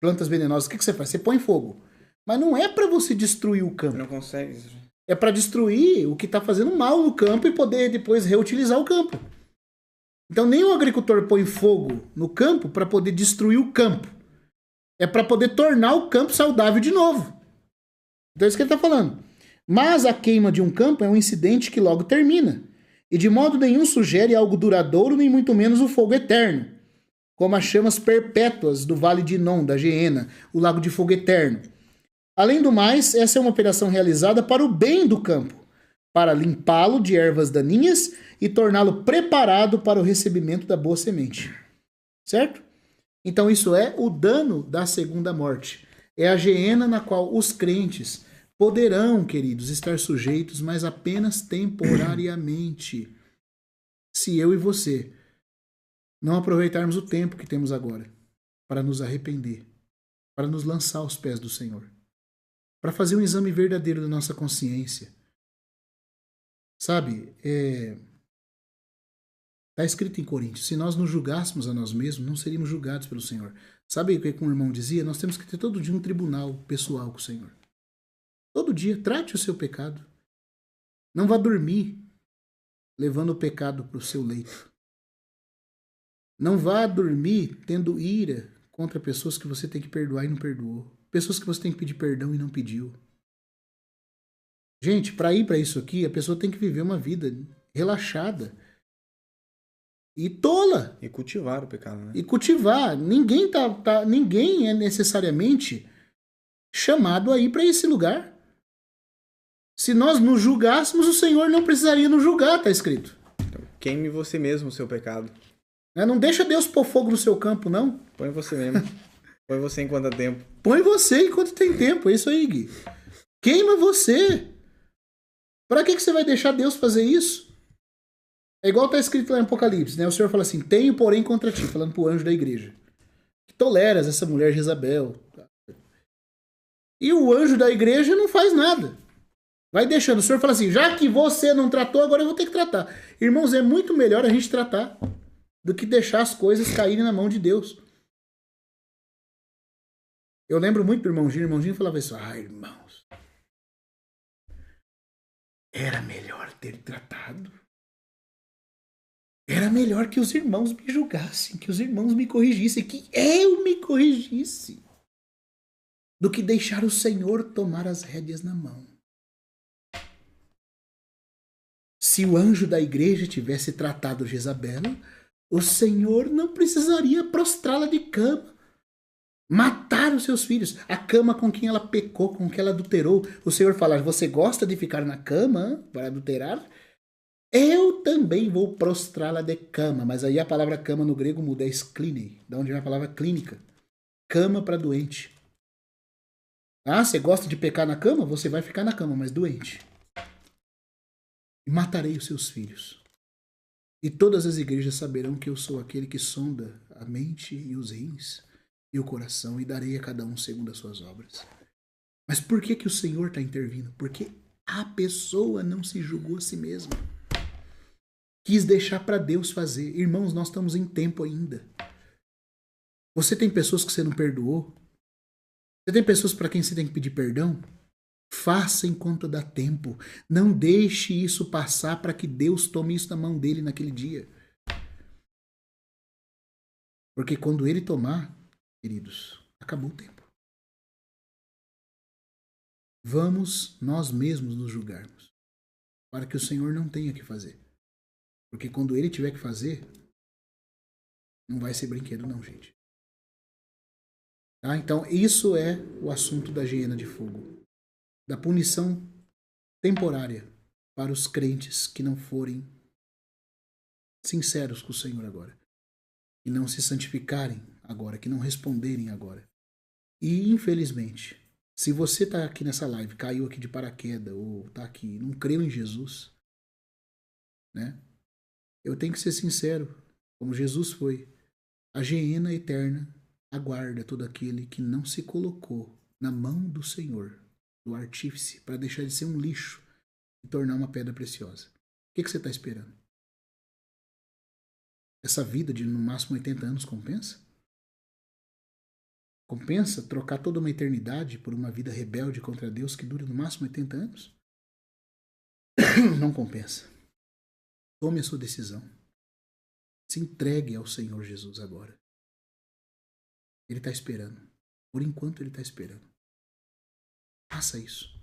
plantas venenosas. O que você faz? Você põe fogo. Mas não é para você destruir o campo. Não consegue. É para destruir o que está fazendo mal no campo e poder depois reutilizar o campo. Então nem o agricultor põe fogo no campo para poder destruir o campo. É para poder tornar o campo saudável de novo. Então é isso que ele está falando. Mas a queima de um campo é um incidente que logo termina. E de modo nenhum sugere algo duradouro, nem muito menos o fogo eterno. Como as chamas perpétuas do Vale de Inon, da Geena, o lago de fogo eterno. Além do mais, essa é uma operação realizada para o bem do campo, para limpá-lo de ervas daninhas e torná-lo preparado para o recebimento da boa semente. Certo? Então isso é o dano da segunda morte. É a Geena na qual os crentes poderão, queridos, estar sujeitos, mas apenas temporariamente. Se eu e você não aproveitarmos o tempo que temos agora para nos arrepender, para nos lançar aos pés do Senhor, para fazer um exame verdadeiro da nossa consciência. Sabe, está escrito em Coríntios, se nós nos julgássemos a nós mesmos, não seríamos julgados pelo Senhor. Sabe o que o irmão dizia? Nós temos que ter todo dia um tribunal pessoal com o Senhor. Todo dia, trate o seu pecado. Não vá dormir levando o pecado para o seu leito. Não vá dormir tendo ira contra pessoas que você tem que perdoar e não perdoou. Pessoas que você tem que pedir perdão e não pediu. Gente, para ir para isso aqui, a pessoa tem que viver uma vida relaxada e tola. E cultivar o pecado, né? E cultivar. Ninguém é necessariamente chamado a ir para esse lugar. Se nós nos julgássemos, o Senhor não precisaria nos julgar, está escrito. Então, queime você mesmo o seu pecado. Não deixa Deus pôr fogo no seu campo, não. Põe você mesmo. Põe você enquanto há tempo. Põe você enquanto tem tempo. É isso aí, Gui. Queima você. Para que você vai deixar Deus fazer isso? É igual está escrito lá em Apocalipse, né? O Senhor fala assim, tenho porém contra ti, falando pro anjo da igreja, que toleras essa mulher Jezabel. E o anjo da igreja não faz nada. Vai deixando. O Senhor fala assim, já que você não tratou, agora eu vou ter que tratar. Irmãos, é muito melhor a gente tratar do que deixar as coisas caírem na mão de Deus. Eu lembro muito do irmãozinho. O irmãozinho falava isso. Irmãos, era melhor ter tratado. Era melhor que os irmãos me julgassem, que os irmãos me corrigissem, que eu me corrigisse, do que deixar o Senhor tomar as rédeas na mão. Se o anjo da igreja tivesse tratado Jezabel, o Senhor não precisaria prostrá-la de cama, matar os seus filhos. A cama com quem ela pecou, com quem ela adulterou. O Senhor fala, você gosta de ficar na cama para adulterar? Eu também vou prostrá-la de cama. Mas aí a palavra cama no grego muda, é sklinei, da onde vem a palavra clínica. Cama para doente. Você gosta de pecar na cama? Você vai ficar na cama, mas doente. E matarei os seus filhos. E todas as igrejas saberão que eu sou aquele que sonda a mente e os rins e o coração, e darei a cada um segundo as suas obras. Mas por que o Senhor está intervindo? Porque a pessoa não se julgou a si mesma. Quis deixar para Deus fazer. Irmãos, nós estamos em tempo ainda. Você tem pessoas que você não perdoou? Você tem pessoas para quem você tem que pedir perdão? Faça enquanto dá tempo. Não deixe isso passar para que Deus tome isso na mão dele naquele dia. Porque quando ele tomar, queridos, acabou o tempo. Vamos nós mesmos nos julgarmos, para que o Senhor não tenha que fazer. Porque quando ele tiver que fazer, não vai ser brinquedo não, gente. Tá? Então, isso é o assunto da Geena de fogo. Da punição temporária para os crentes que não forem sinceros com o Senhor agora. E não se santificarem agora, que não responderem agora. E, infelizmente, se você tá aqui nessa live, caiu aqui de paraquedas, ou tá aqui, não creu em Jesus, né? Eu tenho que ser sincero, como Jesus foi. A hiena eterna aguarda todo aquele que não se colocou na mão do Senhor, do artífice, para deixar de ser um lixo e tornar uma pedra preciosa. O que você está esperando? Essa vida de no máximo 80 anos compensa? Compensa trocar toda uma eternidade por uma vida rebelde contra Deus que dure no máximo 80 anos? Não compensa. Tome a sua decisão. Se entregue ao Senhor Jesus agora. Ele está esperando. Por enquanto ele está esperando. Faça isso.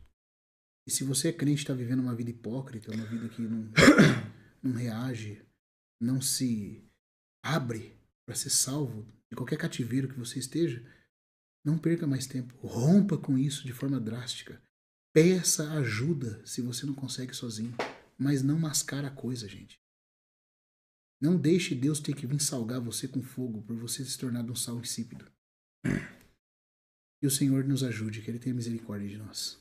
E se você é crente e está vivendo uma vida hipócrita, uma vida que não reage, não se abre para ser salvo de qualquer cativeiro que você esteja, não perca mais tempo. Rompa com isso de forma drástica. Peça ajuda se você não consegue sozinho. Mas não mascara a coisa, gente. Não deixe Deus ter que vir salgar você com fogo por você se tornar um sal insípido. Que o Senhor nos ajude, que Ele tenha misericórdia de nós.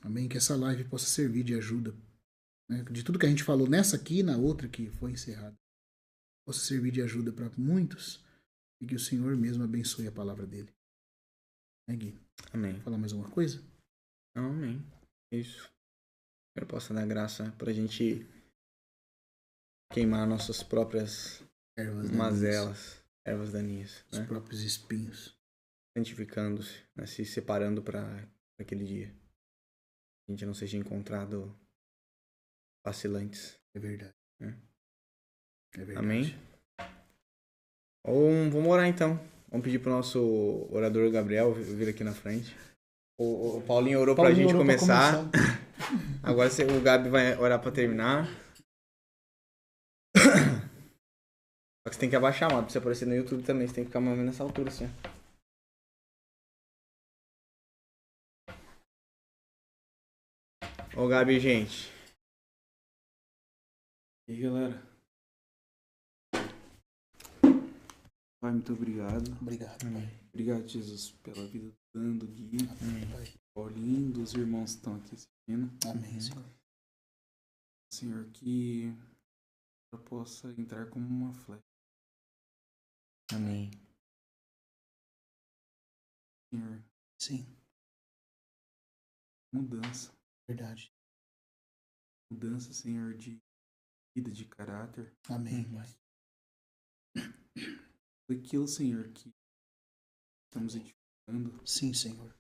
Amém? Que essa live possa servir de ajuda, né? De tudo que a gente falou nessa aqui e na outra que foi encerrada. Possa servir de ajuda para muitos e que o Senhor mesmo abençoe a palavra dele. Né, Gui? Amém. Falar mais alguma coisa? Amém. Isso. Eu posso dar graça pra gente queimar nossas próprias mazelas, ervas daninhas, os né? próprios espinhos. Santificando-se, né? Se separando para aquele dia. A gente não seja encontrado vacilantes. É verdade. É verdade. Amém? Vamos orar então. Vamos pedir pro nosso orador Gabriel vir aqui na frente. O Paulinho orou pra gente começar. Agora o Gabi vai orar pra terminar. Só que você tem que abaixar, mano, pra você aparecer no YouTube também. Você tem que ficar mais ou menos nessa altura, assim, ó. Ô, Gabi, gente. E aí, galera? Pai, muito obrigado. Obrigado, Pai. Obrigado, Jesus, pela vida do Dan, do Gui, Amém, Pai. Paulinho, dos irmãos que estão aqui assistindo. Amém, Senhor. Senhor, que eu possa entrar como uma flecha. Amém. Senhor, Sim, mudança. verdade. Mudança, Senhor, de vida, de caráter. Amém, Pai. Daquilo, Senhor, que estamos edificando, Sim, Senhor.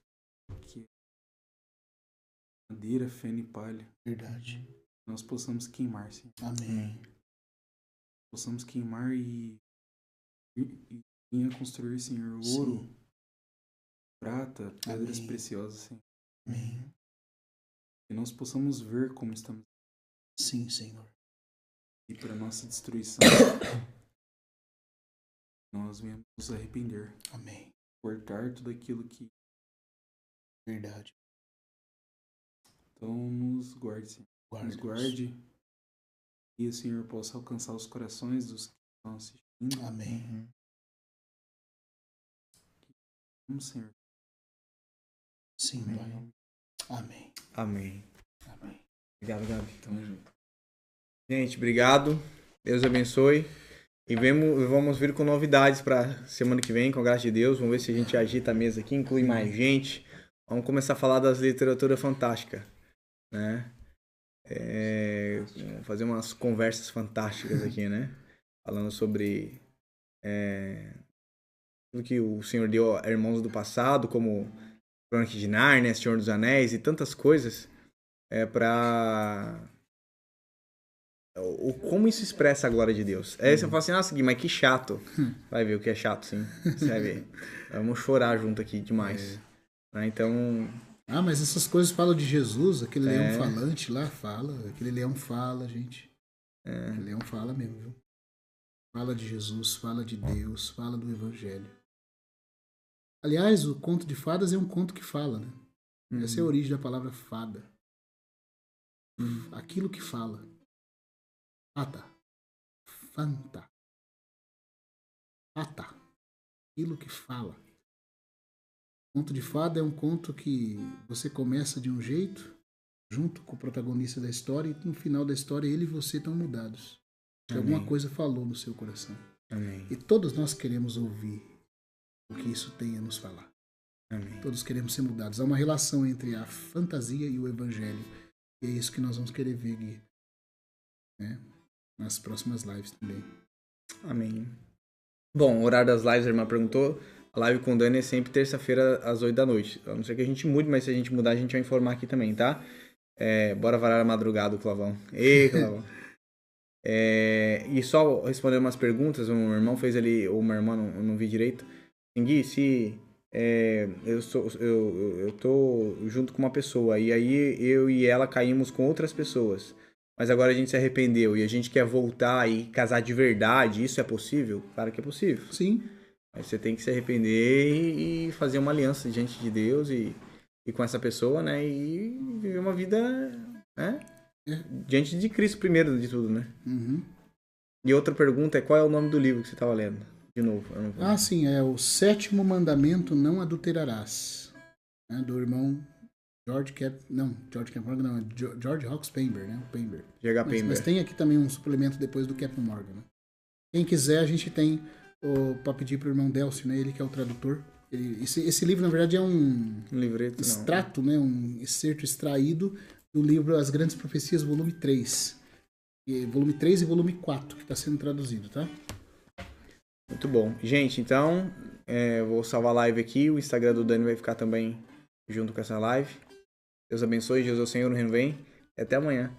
que é madeira, feno e palha. Verdade. Nós possamos queimar, Senhor. Amém. Possamos queimar e venha construir, Senhor, ouro, Sim. prata, pedras Amém. preciosas, Senhor. Amém. Que nós possamos ver como estamos Sim, Senhor. e para nossa destruição. Nós venhamos nos arrepender. Amém. Cortar tudo aquilo que... Verdade. Então, nos guarde, Senhor. Nos guarde. E o Senhor possa alcançar os corações dos que estão assistindo. Amém. Vamos, Senhor. Sim, Amém. Pai. Amém. Amém. Amém. Obrigado, Gabi. Tamo junto. Gente, obrigado. Deus abençoe. E vamos vir com novidades para semana que vem, com a graça de Deus. Vamos ver se a gente agita a mesa aqui, inclui mais gente. Vamos começar a falar das literaturas fantásticas, né? Vamos fazer umas conversas fantásticas aqui, né? Falando sobre tudo que o Senhor deu a irmãos do passado, como Crônicas de Nárnia, Senhor dos Anéis e tantas coisas, como isso expressa a glória de Deus. Aí você fala assim, nossa, Gui, mas que chato. Vai ver o que é chato, sim. Você vai ver. Vamos chorar junto aqui demais. Né? Então... Ah, mas essas coisas falam de Jesus, aquele leão falante lá fala. Aquele leão fala, gente. Aquele leão fala mesmo, viu? Fala de Jesus, fala de Deus, fala do Evangelho. Aliás, o conto de fadas é um conto que fala, né? Essa é a origem da palavra fada. Aquilo que fala. Fata. Fanta. Fata. aquilo que fala. Conto de fada é um conto que você começa de um jeito, junto com o protagonista da história, e no final da história ele e você estão mudados. Que alguma coisa falou no seu coração. Amém. E todos nós queremos ouvir o que isso tem a nos falar. Amém. Todos queremos ser mudados. Há uma relação entre a fantasia e o evangelho. E é isso que nós vamos querer ver, Gui. Né? Nas próximas lives também. Amém. Bom, o horário das lives, a irmã perguntou. A live com o Dani é sempre terça-feira às 8 da noite. A não ser que a gente mude, mas se a gente mudar, a gente vai informar aqui também, tá? Bora varar a madrugada, Clavão. Ei, Clavão. E só respondendo umas perguntas, um irmão fez ali, ou uma irmã, não vi direito. Gui, se eu tô junto com uma pessoa e aí eu e ela caímos com outras pessoas, mas agora a gente se arrependeu e a gente quer voltar e casar de verdade, isso é possível? Claro que é possível. Sim. Mas você tem que se arrepender e fazer uma aliança diante de Deus e com essa pessoa, né? E viver uma vida, né? Diante de Cristo primeiro de tudo, né? Uhum. E outra pergunta é qual é o nome do livro que você estava lendo? De novo. Sim, é o 7º Mandamento, não adulterarás. Né, do irmão George Morgan, não, é George Hawks Pember, né? Pember. Mas tem aqui também um suplemento depois do Captain Morgan, né? Quem quiser, a gente tem para pedir pro irmão Delcio, né? Ele que é o tradutor. Esse livro, na verdade, é um livreto, extrato, né? Um excerto extraído do livro As Grandes Profecias, volume 3. Volume 3 e volume 4, que está sendo traduzido, tá? Muito bom. Gente, então, vou salvar a live aqui. O Instagram do Dani vai ficar também junto com essa live. Deus abençoe. Jesus é o Senhor, no reino vem. Até amanhã.